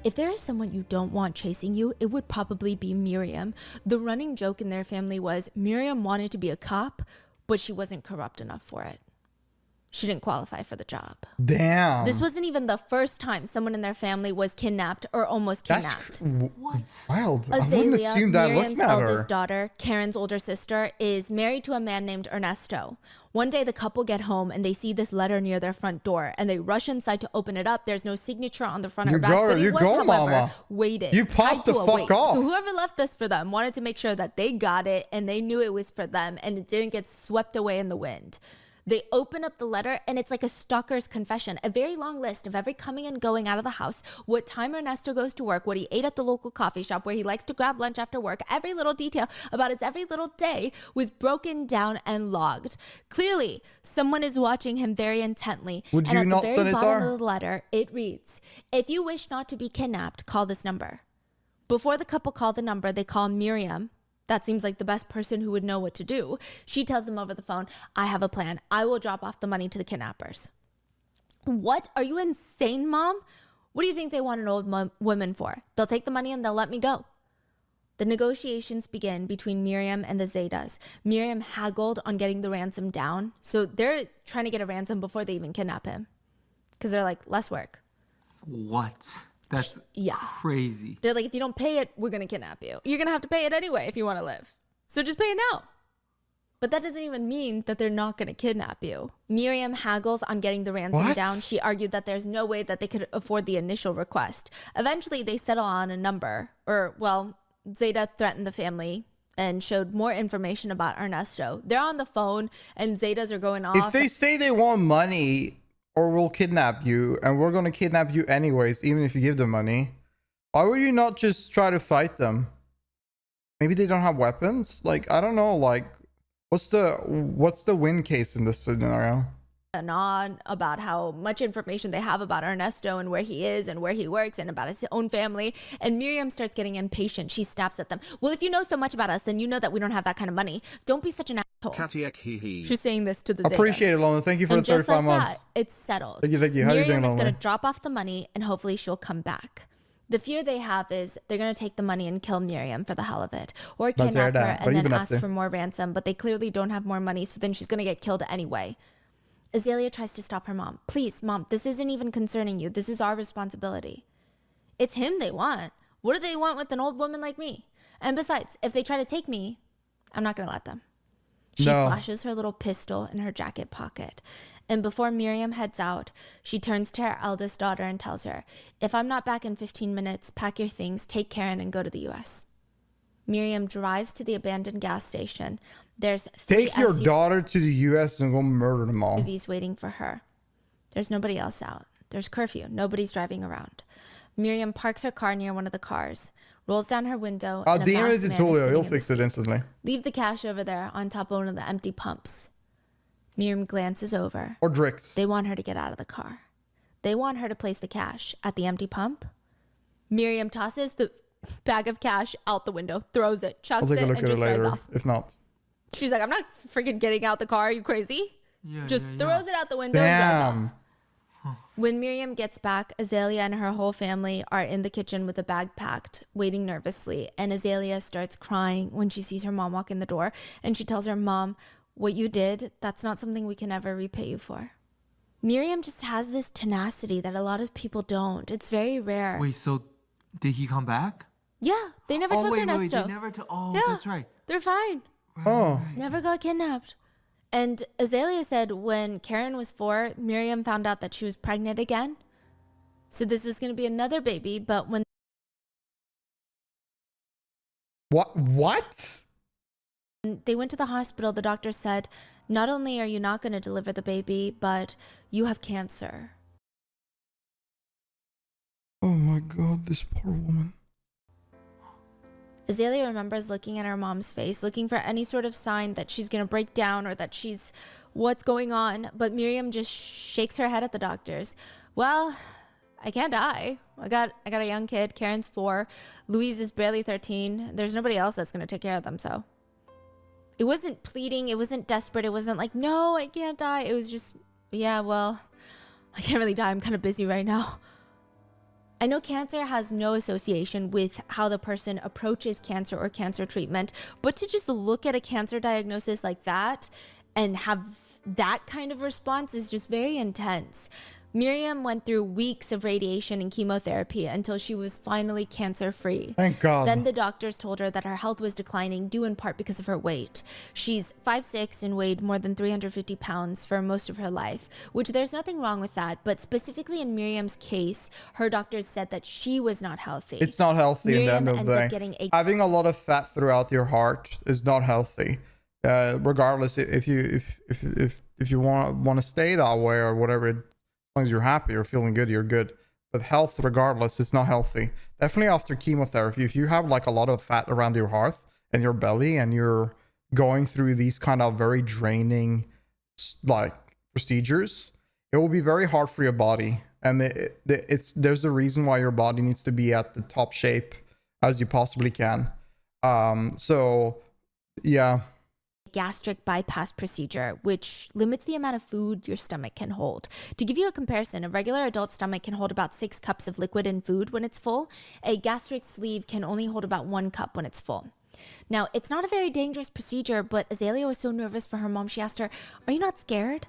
If there is someone you don't want chasing you, it would probably be Miriam. The running joke in their family was Miriam wanted to be a cop, but she wasn't corrupt enough for it. She didn't qualify for the job. Damn. This wasn't even the first time someone in their family was kidnapped or almost kidnapped. What? Wild. I wouldn't Azalea, assume that Miriam's looking at her. eldest daughter, Karen's older sister, is married to a man named Ernesto. One day the couple get home and they see this letter near their front door and they rush inside to open it up. There's no signature on the front or back, but it was, however, mama. weighted. You popped tied the to a fuck weight. off. So whoever left this for them wanted to make sure that they got it and they knew it was for them and it didn't get swept away in the wind. They open up the letter and it's like a stalker's confession, a very long list of every coming and going out of the house, what time Ernesto goes to work, what he ate at the local coffee shop where he likes to grab lunch after work. Every little detail about his every little day was broken down and logged. Clearly, someone is watching him very intently. Would and you at not the send very it to bottom her? of the letter, it reads, "If you wish not to be kidnapped, call this number." Before the couple call the number, they call Miriam. That seems like the best person who would know what to do. She tells them over the phone, "I have a plan. I will drop off the money to the kidnappers." What? Are you insane, Mom? What do you think they want an old woman for? They'll take the money and they'll let me go. The negotiations begin between Miriam and the Zetas. Miriam haggled on getting the ransom down. So they're trying to get a ransom before they even kidnap him. Because they're like, less work. What? That's Yeah. crazy. They're like, if you don't pay it, we're going to kidnap you. You're going to have to pay it anyway if you want to live. So just pay it now. But that doesn't even mean that they're not going to kidnap you. Miriam haggles on getting the ransom down. She argued that there's no way that they could afford the initial request. Eventually, they settle on a number. Zeta threatened the family and showed more information about Ernesto. They're on the phone and Zetas are going off. If they say they want money or we'll kidnap you and we're going to kidnap you anyways, even if you give them money, why would you not just try to fight them? Maybe they don't have weapons? Like, I don't know. Like, what's the win case in this scenario? And on about how much information they have about Ernesto and where he is and where he works and about his own family. And Miriam starts getting impatient. She snaps at them. "Well, if you know so much about us, then you know that we don't have that kind of money. Don't be such an asshole." She's saying this to the Zetas. Appreciate it, Lona. Thank you for And the 35 just like months. that, it's settled. Thank you. How are you doing, Miriam is Lona? going to drop off the money and hopefully she'll come back. The fear they have is they're going to take the money and kill Miriam for the hell of it. Or Let's hear kidnap that. her What have and you then been up ask to? for more ransom. But they clearly don't have more money, so then she's going to get killed anyway. Azalea tries to stop her mom. "Please, Mom, this isn't even concerning you. This is our responsibility." It's him they want. What do they want with an old woman like me? And besides, if they try to take me, I'm not going to let them. She No. flashes her little pistol in her jacket pocket. And before Miriam heads out, she turns to her eldest daughter and tells her, "If I'm not back in 15 minutes, pack your things, take Karen, and go to the U.S." Miriam drives to the abandoned gas station. There's 3 Take your daughter to the U.S. and go murder them all. SUVs waiting for her. There's nobody else out. There's curfew. Nobody's driving around. Miriam parks her car near one of the cars, rolls down her window, I'll and a DM masked it to man is Tulio. sitting He'll in the fix it seat. instantly. "Leave the cash over there on top of one of the empty pumps." Miriam glances over. Or Drix. They want her to get out of the car. They want her to place the cash at the empty pump. Miriam tosses the bag of cash out the window, throws it, I'll chucks take it, a look and at it just drives later. off. If not. She's like, "I'm not freaking getting out the car. Are you crazy?" Just throws it out the window and drives off. Damn. When Miriam gets back, Azalea and her whole family are in the kitchen with a bag packed, waiting nervously. And Azalea starts crying when she sees her mom walk in the door. And she tells her, "Mom, what you did, that's not something we can ever repay you for." Miriam just has this tenacity that a lot of people don't. It's very rare. Wait, so did he come back? Yeah, they never took Ernesto. They never took. Oh, Yeah. that's right. They're fine. Oh. Never got kidnapped. And Azalea said when Karen was 4, Miriam found out that she was pregnant again. So this was going to be another baby, but when What? they went to the hospital, the doctor said, "Not only are you not going to deliver the baby, but you have cancer." Oh my god, this poor woman. Azalea remembers looking at her mom's face, looking for any sort of sign that she's going to break down or that she's what's going on. But Miriam just shakes her head at the doctors. "Well, I can't die. I got a young kid. Karen's 4. Louise is barely 13. There's nobody else that's going to take care of them, so." It wasn't pleading. It wasn't desperate. It wasn't like, "No, I can't die." It was just, "Yeah, well, I can't really die. I'm kind of busy right now." I know cancer has no association with how the person approaches cancer or cancer treatment, but to just look at a cancer diagnosis like that and have that kind of response is just very intense. Miriam went through weeks of radiation and chemotherapy until she was finally cancer-free. Thank God. Then the doctors told her that her health was declining due in part because of her weight. She's 5'6" and weighed more than 350 pounds for most of her life, which there's nothing wrong with that. But specifically in Miriam's case, her doctors said that she was not healthy. It's not healthy in the end of the ends up day. getting a Having a lot of fat throughout your heart is not healthy. Regardless, if you want to stay that way or whatever, as long as you're happy or feeling good, you're good. But health, regardless, is not healthy. Definitely after chemotherapy, if you have like a lot of fat around your heart and your belly, and you're going through these kind of very draining like procedures, it will be very hard for your body. And there's a reason why your body needs to be at the top shape as you possibly can. So yeah. Gastric bypass procedure, which limits the amount of food your stomach can hold. To give you a comparison, a regular adult stomach can hold about 6 cups of liquid and food when it's full. A gastric sleeve can only hold about 1 cup when it's full. Now, it's not a very dangerous procedure, but Azalea was so nervous for her mom, she asked her, "Are you not scared?"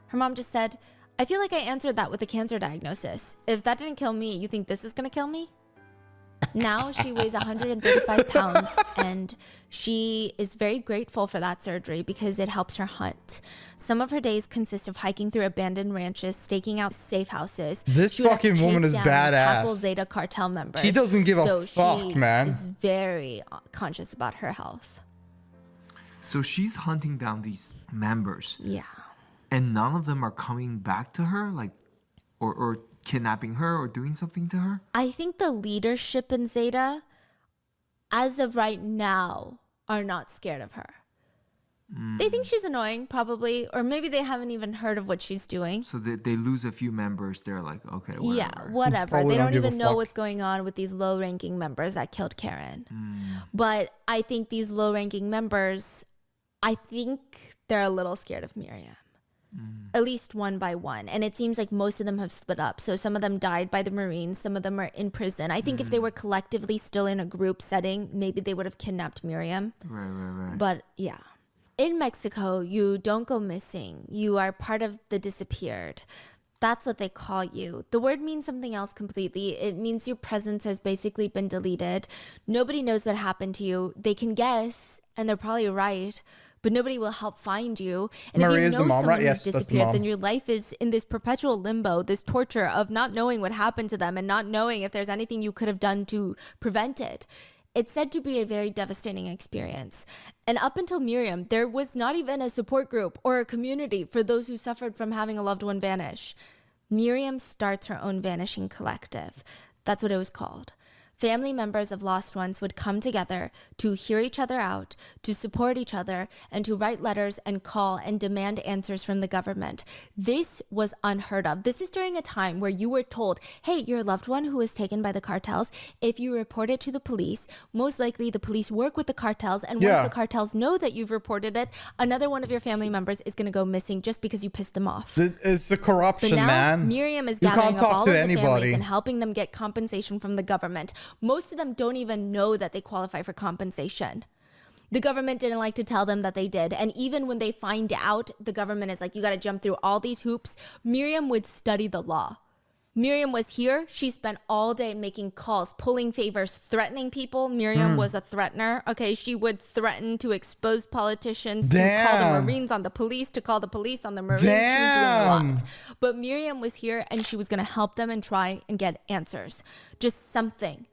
Her mom just said, "I feel like I answered that with a cancer diagnosis. If that didn't kill me, you think this is gonna kill me?" Now she weighs 135 pounds, and she is very grateful for that surgery because it helps her hunt. Some of her days consist of hiking through abandoned ranches, staking out safe houses. This She would have to fucking woman chase is down and tackle badass. Zeta cartel members. She doesn't give a so fuck, she man. is very conscious about her health. So she's hunting down these members, Yeah. and none of them are coming back to her, like, or kidnapping her or doing something to her. I think the leadership in Zeta, as of right now, are not scared of her. They think she's annoying, probably, or maybe they haven't even heard of what she's doing. So they lose a few members. They're like, okay, whatever. Yeah, whatever. Probably They don't don't give a even know fuck. what's going on with these low-ranking members that killed Karen. But I think these low-ranking members, I think they're a little scared of Miriam. At least one by one. And it seems like most of them have split up. So some of them died by the Marines. Some of them are in prison. I think if they were collectively still in a group setting, maybe they would have kidnapped Miriam. Right. But yeah. In Mexico, you don't go missing. You are part of the disappeared. That's what they call you. The word means something else completely. It means your presence has basically been deleted. Nobody knows what happened to you. They can guess, and they're probably right, but nobody will help find you. And Maria's if you the know mom, someone right? Yes, who's that's the disappeared, mom. then your life is in this perpetual limbo, this torture of not knowing what happened to them and not knowing if there's anything you could have done to prevent it. It's said to be a very devastating experience. And up until Miriam, there was not even a support group or a community for those who suffered from having a loved one vanish. Miriam starts her own vanishing collective. That's what it was called. Family members of lost ones would come together to hear each other out, to support each other, and to write letters and call and demand answers from the government. This was unheard of. This is during a time where you were told, hey, your loved one who was taken by the cartels, if you report it to the police, most likely the police work with the cartels, and once the cartels know that you've reported it, another one of your family members is going to go missing just because you pissed them off. It's the corruption, But now, man. Miriam is You gathering can't up talk all to of the anybody. families and helping them get compensation from the government. Most of them don't even know that they qualify for compensation. The government didn't like to tell them that they did. And even when they find out, the government is like, you got to jump through all these hoops. Miriam would study the law. Miriam was here. She spent all day making calls, pulling favors, threatening people. Miriam was a threatener. Okay, she would threaten to expose politicians, to call the Marines on the police, to call the police on the Marines. She was doing a lot. But Miriam was here and she was going to help them and try and get answers. Just something.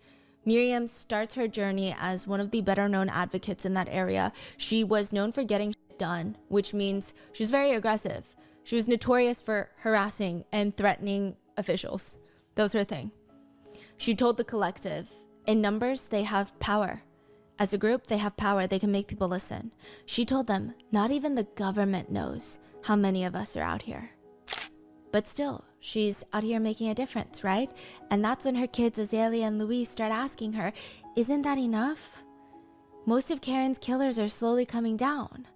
Miriam starts her journey as one of the better known advocates in that area. She was known for getting shit done, which means she's very aggressive. She was notorious for harassing and threatening officials. That was her thing. She told the collective, in numbers, they have power. As a group, they have power. They can make people listen. She told them, not even the government knows how many of us are out here. But still, she's out here making a difference, right? And that's when her kids, Azalea and Luis, start asking her, isn't that enough? Most of Karen's killers are slowly coming down.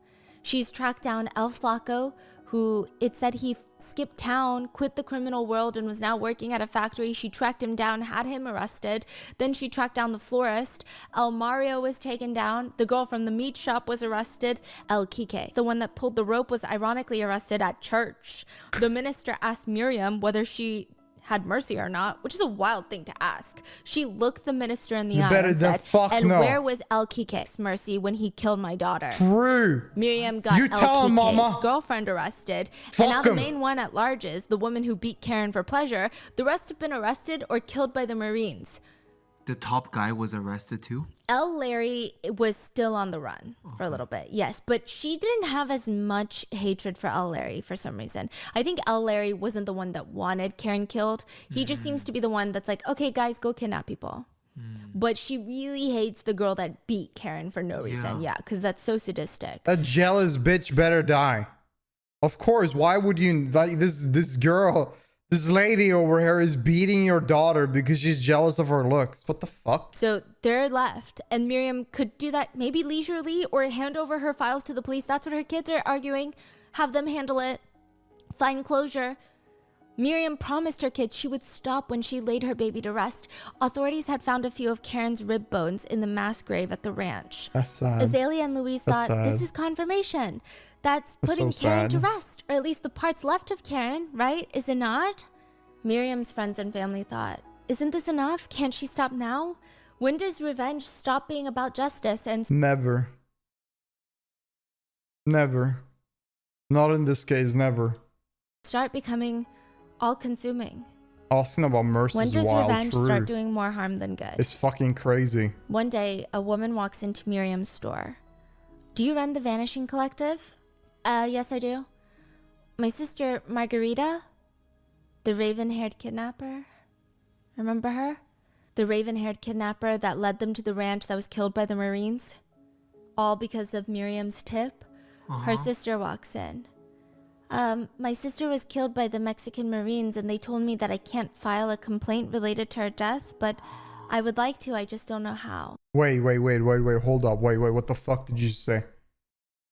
She's tracked down El Flaco, who it said he skipped town, quit the criminal world, and was now working at a factory. She tracked him down, had him arrested. Then she tracked down the florist. El Mario was taken down. The girl from the meat shop was arrested. El Kike, the one that pulled the rope, was ironically arrested at church. The minister asked Miriam whether she had mercy or not, which is a wild thing to ask. She looked the minister in the eye and said, and where was El Kike's mercy when he killed my daughter? True. Miriam got El Kike's girlfriend arrested, and now the main one at large is the woman who beat Karen for pleasure. The rest have been arrested or killed by the Marines. The top guy was arrested too? El Larry was still on the run for a little bit, yes. But she didn't have as much hatred for El Larry for some reason. I think El Larry wasn't the one that wanted Karen killed. He just seems to be the one that's like, okay, guys, go kidnap people. But she really hates the girl that beat Karen for no reason. Yeah, because that's so sadistic. A jealous bitch better die. Of course, why would you, like, this girl... This lady over here is beating your daughter because she's jealous of her looks. What the fuck? So they're left, and Miriam could do that maybe leisurely or hand over her files to the police. That's what her kids are arguing. Have them handle it. Find closure. Miriam promised her kids she would stop when she laid her baby to rest. Authorities had found a few of Karen's rib bones in the mass grave at the ranch. That's sad. Azalea and Louise thought, this is confirmation. That's putting Karen to rest, or at least the parts left of Karen, right? Is it not? Miriam's friends and family thought, isn't this enough? Can't she stop now? When does revenge stop being about justice and... Never. Never. Not in this case, never. Start becoming all-consuming? Asking about mercy When is does wild. revenge True. start doing more harm than good? It's fucking crazy. One day, a woman walks into Miriam's store. Do you run the Vanishing Collective? Yes, I do. My sister, Margarita, the raven-haired kidnapper. Remember her? The raven-haired kidnapper that led them to the ranch that was killed by the Marines? All because of Miriam's tip? Her sister walks in. My sister was killed by the Mexican Marines, and they told me that I can't file a complaint related to her death, but I would like to, I just don't know how. Wait, hold up. Wait, what the fuck did you say?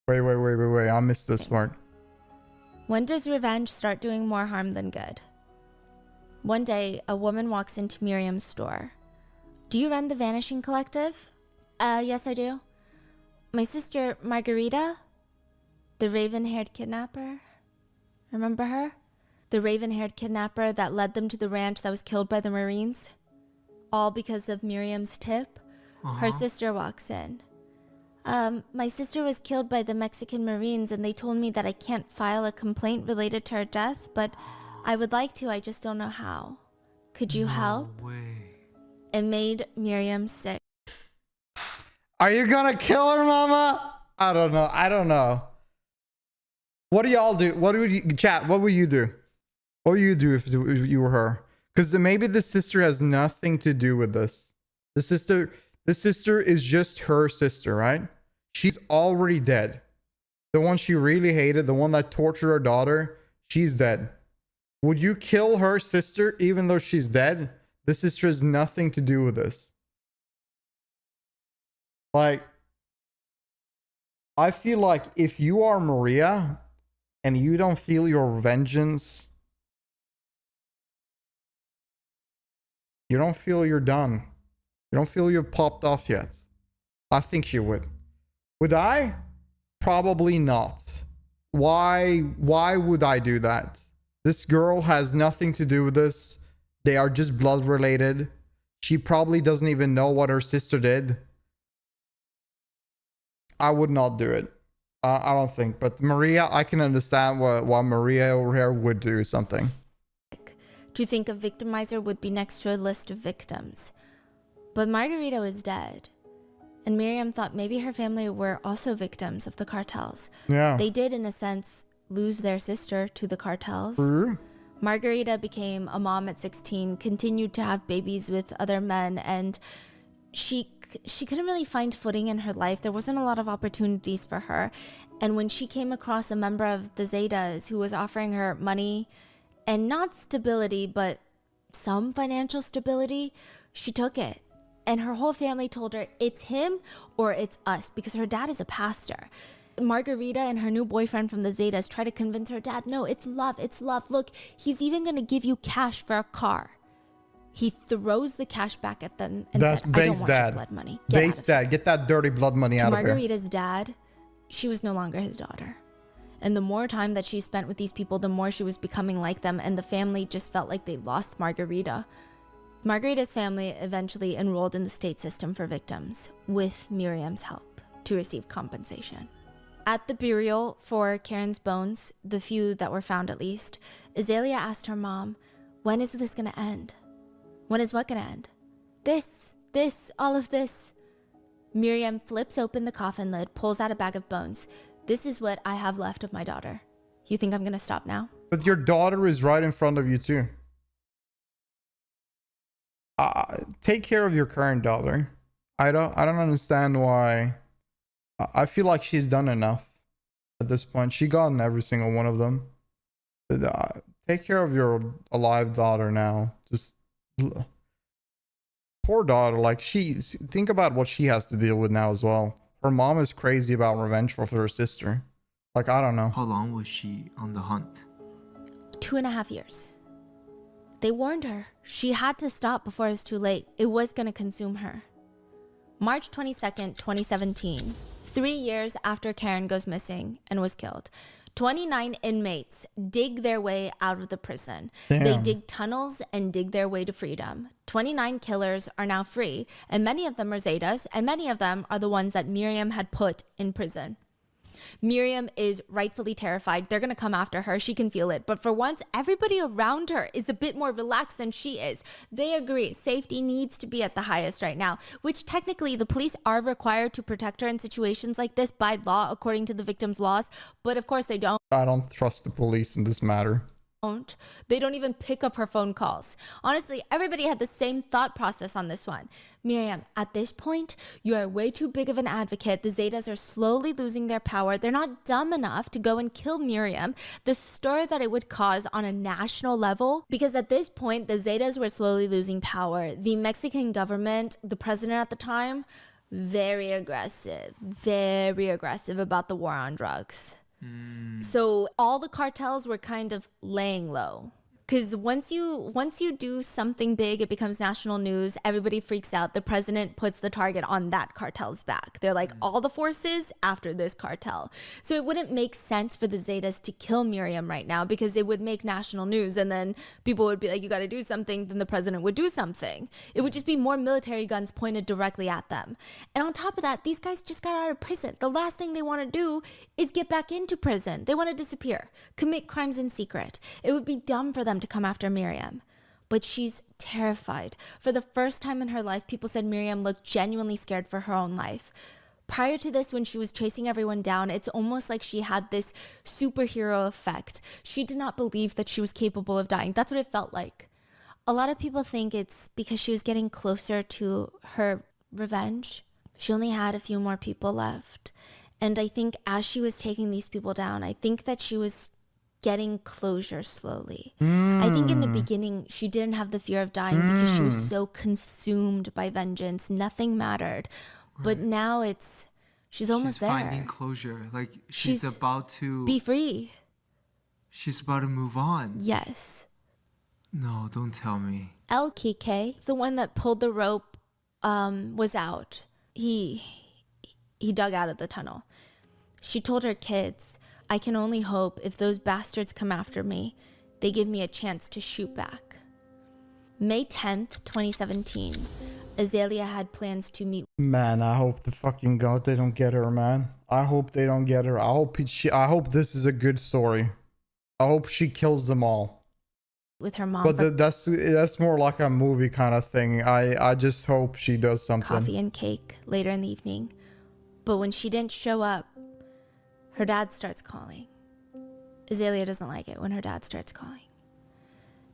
Wait, I missed this part. When does revenge start doing more harm than good? One day, a woman walks into Miriam's store. Do you run the Vanishing Collective? Yes, I do. My sister, Margarita, the raven-haired kidnapper. Remember her? The raven-haired kidnapper that led them to the ranch that was killed by the Marines? All because of Miriam's tip? Her sister walks in. My sister was killed by the Mexican Marines, and they told me that I can't file a complaint related to her death, but I would like to, I just don't know how. Could you help? No way. It made Miriam sick. Are you gonna kill her, mama? I don't know. What do y'all do? What would you, chat, what would you do? What would you do if you were her? Because maybe the sister has nothing to do with this. The sister is just her sister, right? She's already dead. The one she really hated, the one that tortured her daughter, she's dead. Would you kill her sister even though she's dead? The sister has nothing to do with this. Like, I feel like if you are Maria and you don't feel your vengeance, you don't feel you're done. You don't feel you're popped off yet. I think you would. Would I? Probably not. Why would I do that? This girl has nothing to do with this. They are just blood related. She probably doesn't even know what her sister did. I would not do it. I don't think. But Maria, I can understand why Maria over here would do something. To think a victimizer would be next to a list of victims. But Margarita was dead. And Miriam thought maybe her family were also victims of the cartels. Yeah. They did, in a sense, lose their sister to the cartels. True. Margarita became a mom at 16, continued to have babies with other men, and she couldn't really find footing in her life. There wasn't a lot of opportunities for her. And when she came across a member of the Zetas who was offering her money and not stability, but some financial stability, she took it. And her whole family told her it's him or it's us, because her dad is a pastor. Margarita and her new boyfriend from the Zetas try to convince her dad, no, it's love, it's love. Look, he's even going to give you cash for a car. He throws the cash back at them and That's said, I don't base want your dad. blood money. Base dad. Get that dirty blood money out of here. Margarita's dad, she was no longer his daughter. And the more time that she spent with these people, the more she was becoming like them. And the family just felt like they lost Margarita. Margarita's family eventually enrolled in the state system for victims with Miriam's help to receive compensation. At the burial for Karen's bones, the few that were found at least, Azalea asked her mom, when is this going to end? When is what going to end? This, all of this. Miriam flips open the coffin lid, pulls out a bag of bones. This is what I have left of my daughter. You think I'm going to stop now? But your daughter is right in front of you too. Take care of your current daughter. I don't understand why. I feel like she's done enough at this point. She gotten every single one of them. Take care of your alive daughter now. Just poor daughter. Like, think about what she has to deal with now as well. Her mom is crazy about revenge for her sister. Like, I don't know. How long was she on the hunt? 2.5 years. They warned her. She had to stop before it was too late. It was going to consume her. March 22nd, 2017. 3 years after Karen goes missing and was killed. 29 inmates dig their way out of the prison. Damn. They dig tunnels and dig their way to freedom. 29 killers are now free, and many of them are Zetas, and many of them are the ones that Miriam had put in prison. Miriam is rightfully terrified. They're going to come after her. She can feel it. But for once, everybody around her is a bit more relaxed than she is. They agree safety needs to be at the highest right now, which technically the police are required to protect her in situations like this by law, according to the victim's laws. But of course they don't. I don't trust the police in this matter. They don't even pick up her phone calls. Honestly, everybody had the same thought process on this one. Miriam, at this point, you are way too big of an advocate. The Zetas are slowly losing their power. They're not dumb enough to go and kill Miriam. The stir that it would cause on a national level, because at this point, the Zetas were slowly losing power. The Mexican government, the president at the time, very aggressive about the war on drugs. So all the cartels were kind of laying low. Because once you do something big, it becomes national news. Everybody freaks out. The president puts the target on that cartel's back. They're like, all the forces after this cartel. So it wouldn't make sense for the Zetas to kill Miriam right now, because it would make national news. And then people would be like, you got to do something. Then the president would do something. It would just be more military guns pointed directly at them. And on top of that, these guys just got out of prison. The last thing they want to do is get back into prison. They want to disappear, commit crimes in secret. It would be dumb for them to come after Miriam. But she's terrified. For the first time in her life, people said Miriam looked genuinely scared for her own life. Prior to this, when she was chasing everyone down, it's almost like she had this superhero effect. She did not believe that she was capable of dying. That's what it felt like. A lot of people think it's because she was getting closer to her revenge. She only had a few more people left. And I think as she was taking these people down, I think that she was getting closure slowly. I think in the beginning, she didn't have the fear of dying because she was so consumed by vengeance. Nothing mattered. Right. But now she's almost there. She's finding closure. Like she's about to be free. She's about to move on. Yes. No, don't tell me. El Kike, the one that pulled the rope, was out. He dug out of the tunnel. She told her kids, I can only hope if those bastards come after me, they give me a chance to shoot back. May 10th, 2017, Azalea had plans to meet. Man, I hope the fucking God they don't get her, man. I hope they don't get her. I hope this is a good story. I hope she kills them all. With her mom. But that's more like a movie kind of thing. I just hope she does something. Coffee and cake later in the evening. But when she didn't show up, her dad starts calling. Azalea doesn't like it when her dad starts calling.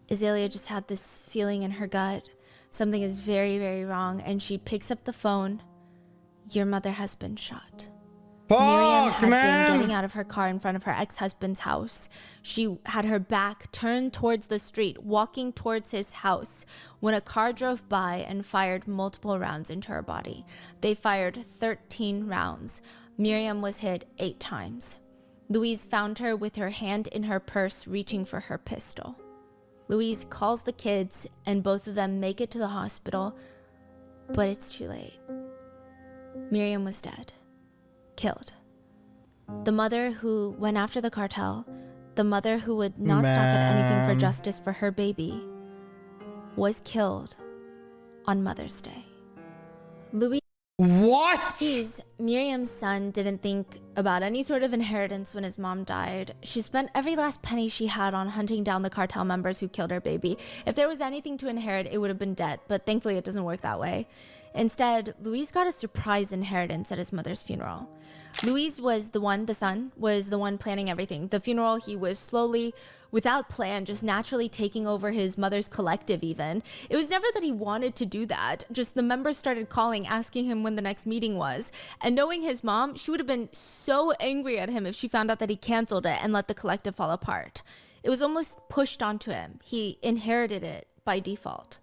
Azalea just had this feeling in her gut. Something is very, very wrong. And she picks up the phone. Your mother has been shot. Miriam had been getting out of her car in front of her ex-husband's house. She had her back turned towards the street, walking towards his house, when a car drove by and fired multiple rounds into her body. They fired 13 rounds. Miriam was hit 8 times. Louise found her with her hand in her purse reaching for her pistol. Louise calls the kids and both of them make it to the hospital, but it's too late. Miriam was dead. Killed. The mother who went after the cartel, the mother who would not stop at anything for justice for her baby, was killed on Mother's Day. What? Miriam's son didn't think about any sort of inheritance when his mom died. She spent every last penny she had on hunting down the cartel members who killed her baby. If there was anything to inherit, it would have been debt, but thankfully it doesn't work that way. Instead, Louise got a surprise inheritance at his mother's funeral. Louise the son, was the one planning everything. The funeral, he was slowly, without plan, just naturally taking over his mother's collective even. It was never that he wanted to do that, just the members started calling, asking him when the next meeting was. And knowing his mom, she would have been so angry at him if she found out that he canceled it and let the collective fall apart. It was almost pushed onto him. He inherited it by default.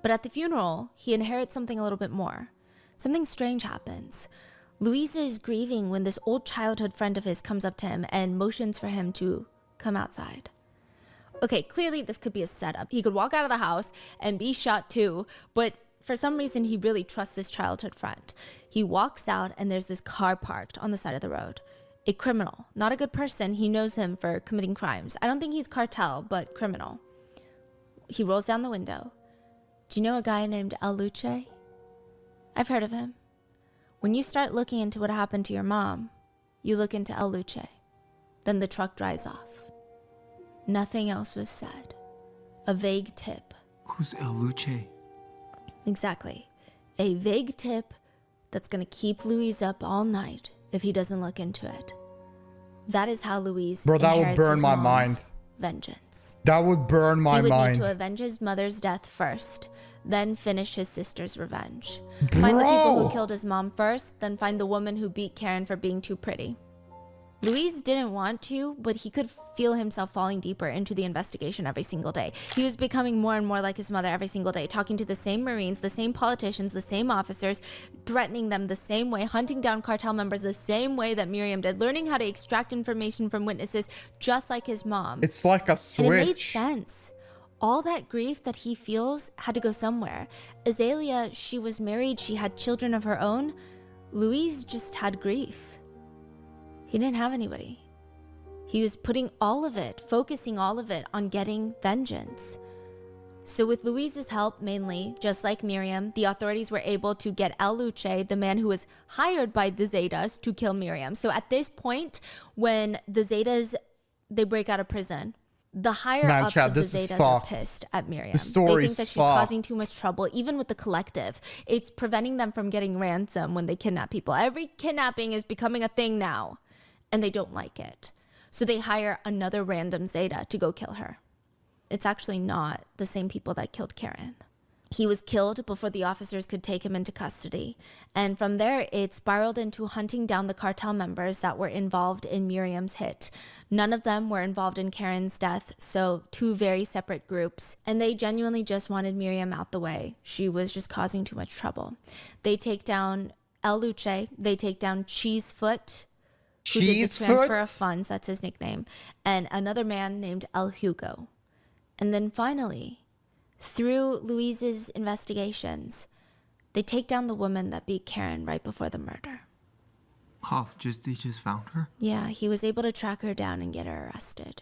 But at the funeral, he inherits something a little bit more. Something strange happens. Louise is grieving when this old childhood friend of his comes up to him and motions for him to come outside. Okay, clearly this could be a setup. He could walk out of the house and be shot too, but for some reason he really trusts this childhood friend. He walks out and there's this car parked on the side of the road. A criminal, not a good person. He knows him for committing crimes. I don't think he's cartel, but criminal. He rolls down the window. Do you know a guy named El Luce? I've heard of him. When you start looking into what happened to your mom, you look into El Luce. Then the truck drives off. Nothing else was said. A vague tip. Who's El Luce? Exactly. A vague tip that's going to keep Louise up all night if he doesn't look into it. That is how Louise Bro, that would burn my mind. Vengeance. That would burn my mind. He would need to avenge his mother's death first, then finish his sister's revenge. Find the people who killed his mom first, then find the woman who beat Karen for being too pretty. Louise didn't want to, but he could feel himself falling deeper into the investigation every single day. He was becoming more and more like his mother every single day, talking to the same Marines, the same politicians, the same officers, threatening them the same way, hunting down cartel members the same way that Miriam did, learning how to extract information from witnesses just like his mom. It's like a switch. And it made sense. All that grief that he feels had to go somewhere. Azalea, she was married, she had children of her own. Louise just had grief. He didn't have anybody. He was putting all of it, focusing all of it on getting vengeance. So with Louise's help mainly, just like Miriam, the authorities were able to get El Luce, the man who was hired by the Zetas to kill Miriam. So at this point, when the Zetas, they break out of prison, the higher-ups of the Zetas are pissed at Miriam. They think that she's causing too much trouble, even with the collective. It's preventing them from getting ransom when they kidnap people. Every kidnapping is becoming a thing now, and they don't like it. So they hire another random Zeta to go kill her. It's actually not the same people that killed Karen. He was killed before the officers could take him into custody. And from there, it spiraled into hunting down the cartel members that were involved in Miriam's hit. None of them were involved in Karen's death, so 2 very separate groups. And they genuinely just wanted Miriam out the way. She was just causing too much trouble. They take down El Luce. They take down Cheesefoot, who did the transfer of funds, that's his nickname, and another man named El Hugo. And then finally, through Louise's investigations, they take down the woman that beat Karen right before the murder. Oh, they just found her? Yeah, he was able to track her down and get her arrested.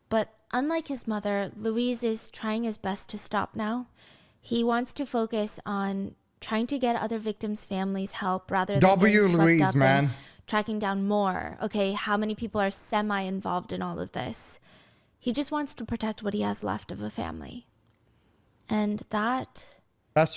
But unlike his mother, Louise is trying his best to stop now. He wants to focus on trying to get other victims' families help rather than getting swept up in tracking down more. Okay, how many people are semi-involved in all of this? He just wants to protect what he has left of a family. And that's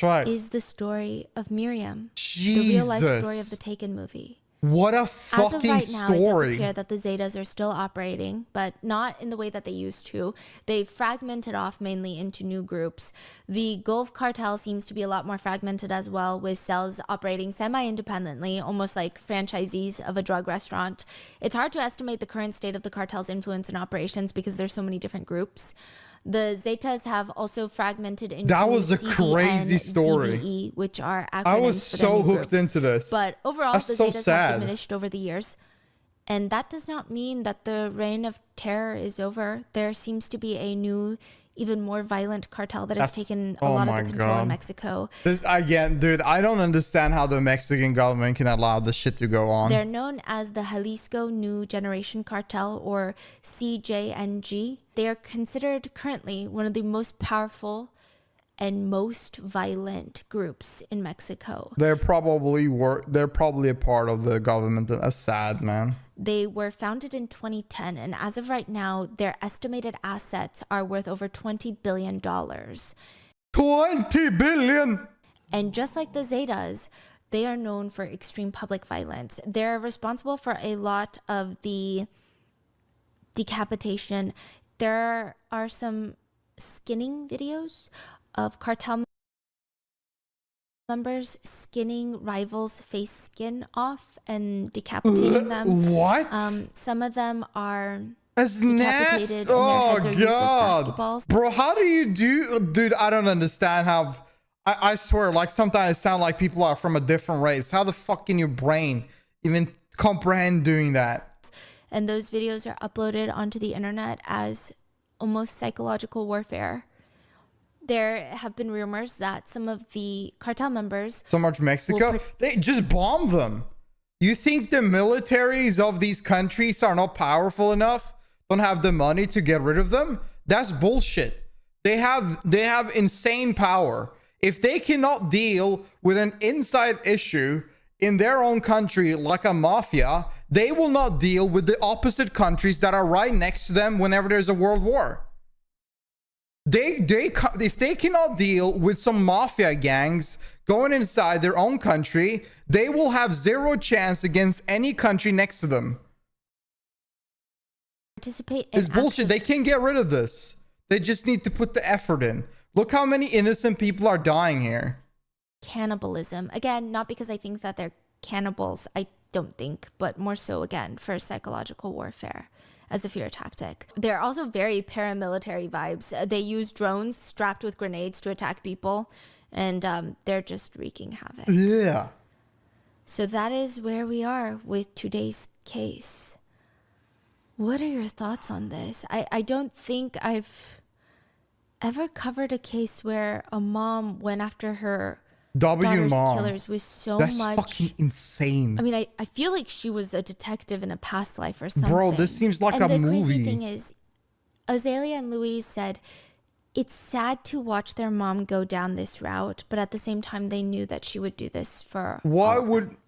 right, is the story of Miriam. Jesus. The real-life story of the Taken movie. What a fucking story. As of right now, it does appear that the Zetas are still operating, but not in the way that they used to. They've fragmented off mainly into new groups. The Gulf Cartel seems to be a lot more fragmented as well, with cells operating semi-independently, almost like franchisees of a drug restaurant. It's hard to estimate the current state of the cartel's influence and operations because there's so many different groups. The Zetas have also fragmented into That was a CD crazy and story. ZVE, which are acronyms I was for their so new hooked groups. into this. But overall, That's the so Zetas sad. have diminished over the years. And that does not mean that the reign of terror is over. There seems to be a new, even more violent cartel that has taken a lot of the control in Mexico. Again, dude, I don't understand how the Mexican government can allow this shit to go on. They're known as the Jalisco New Generation Cartel, or CJNG. They are considered currently one of the most powerful and most violent groups in Mexico. They're probably a part of the government. That's sad, man. They were founded in 2010, and as of right now, their estimated assets are worth over $20 billion. 20 billion! And just like the Zetas, they are known for extreme public violence. They're responsible for a lot of the decapitation. There are some skinning videos of cartel members skinning rivals' face skin off and decapitating them. What? Some of them are That's decapitated nasty. and their heads are used as basketballs. Bro, how do you do... Dude, I don't understand how... I swear, like, sometimes it sounds like people are from a different race. How the fuck can your brain even comprehend doing that? And those videos are uploaded onto the internet as almost psychological warfare. There have been rumors that some of the cartel members... So much Mexico? They just bomb them. You think the militaries of these countries are not powerful enough? Don't have the money to get rid of them? That's bullshit. They have insane power. If they cannot deal with an inside issue in their own country like a mafia, they will not deal with the opposite countries that are right next to them whenever there's a world war. If they cannot deal with some mafia gangs going inside their own country, they will have zero chance against any country next to them. Participate in It's bullshit. They can't get rid of this. They just need to put the effort in. Look how many innocent people are dying here. Cannibalism. Again, not because I think that they're cannibals, I don't think, but more so, again, for psychological warfare as a fear tactic. They're also very paramilitary vibes. They use drones strapped with grenades to attack people, and they're just wreaking havoc. Yeah. So that is where we are with today's case. What are your thoughts on this? I don't think I've ever covered a case where a mom went after her daughter's killers with so That's much... fucking insane. I mean, I feel like she was a detective in a past life or something. Bro, this seems like a movie. And the crazy thing is, Azalea and Louise said, it's sad to watch their mom go down this route, but at the same time, they knew that she would do this for all of them.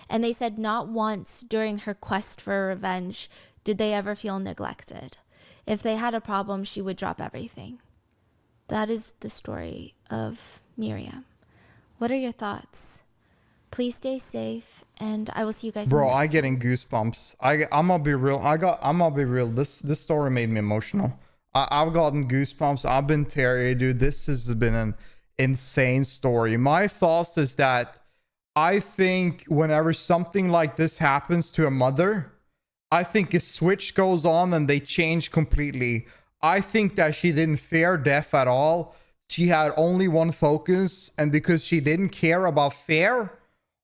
And they said not once during her quest for revenge did they ever feel neglected. If they had a problem, she would drop everything. That is the story of Miriam. What are your thoughts? Please stay safe, and I will see you guys. Bro, I'm getting goosebumps. I'm gonna be real. I'm gonna be real. This story made me emotional. I've gotten goosebumps. I've been teary, dude. This has been an insane story. My thoughts is that I think whenever something like this happens to a mother, I think a switch goes on and they change completely. I think that she didn't fear death at all. She had only one focus, and because she didn't care about fear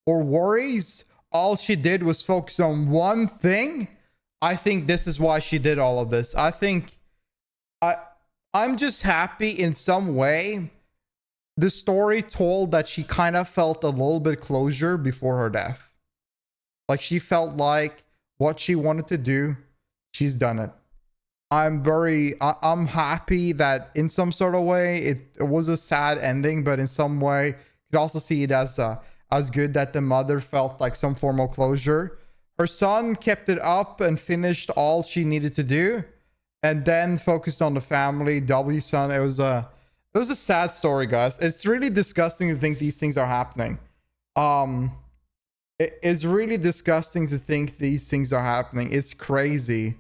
or worries, all she did was focus on one thing. I think this is why she did all of this. I think I'm just happy in some way. The story told that she kind of felt a little bit closure before her death. Like she felt like what she wanted to do, she's done it. I'm happy that in some sort of way it was a sad ending, but in some way you could also see it as good that the mother felt like some form of closure. Her son kept it up and finished all she needed to do, and then focused on the family. W's son. It was a sad story, guys. It's really disgusting to think these things are happening. It is really disgusting to think these things are happening. It's crazy.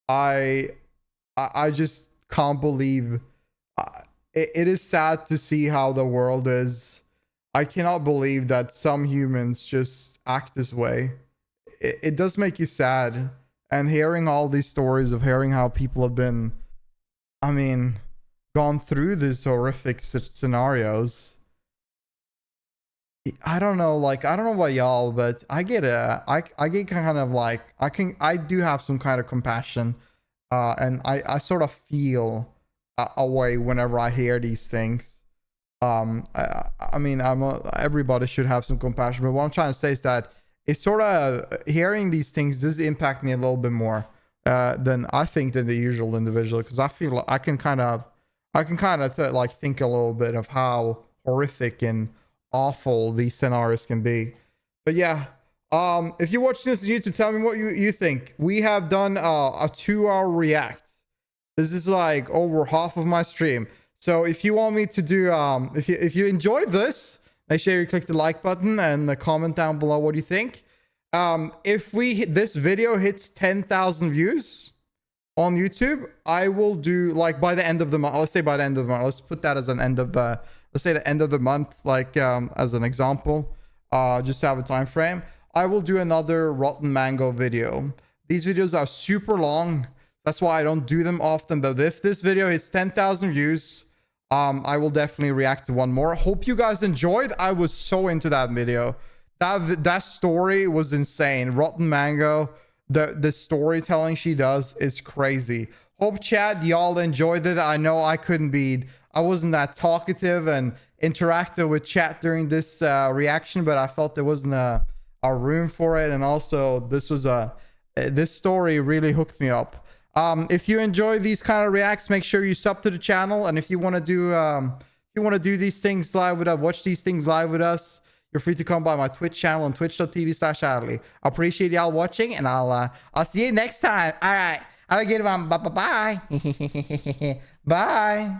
I just can't believe it is sad to see how the world is. I cannot believe that some humans just act this way. It does make you sad. And hearing all these stories of hearing how people have been, I mean, gone through these horrific scenarios. I don't know, like, I don't know about y'all, but I get I get kind of like, I do have some kind of compassion, and I sort of feel a way whenever I hear these things. I mean, everybody should have some compassion, but what I'm trying to say is that it's sort of, hearing these things does impact me a little bit more than I think than the usual individual, because I feel like I can kind of like think a little bit of how horrific and awful these scenarios can be. But yeah, if you're watching this on YouTube, tell me what you think. We have done a 2-hour react. This is like over half of my stream. So if you want me to do if you enjoyed this, make sure you click the like button and comment down below what you think. If this video hits 10,000 views on YouTube, I will do, like, by the end of the month, let's say by the end of the month, let's put that as an end of the, let's say the end of the month, like, as an example, just to have a time frame, I will do another Rotten Mango video. These videos are super long, that's why I don't do them often, but if this video hits 10,000 views, I will definitely react to one more. Hope you guys enjoyed. I was so into that video. That story was insane. Rotten Mango, the storytelling she does is crazy. Hope chat y'all enjoyed it. I know I wasn't that talkative and interactive with chat during this reaction, but I felt there wasn't a room for it, and also this story really hooked me up. If you enjoy these kind of reacts, make sure you sub to the channel, and if you want to do these things live with us, watch these things live with us, you're free to come by my Twitch channel on twitch.tv/attilleegames. I appreciate y'all watching, and I'll see you next time. All right, have a good one. Bye. Bye.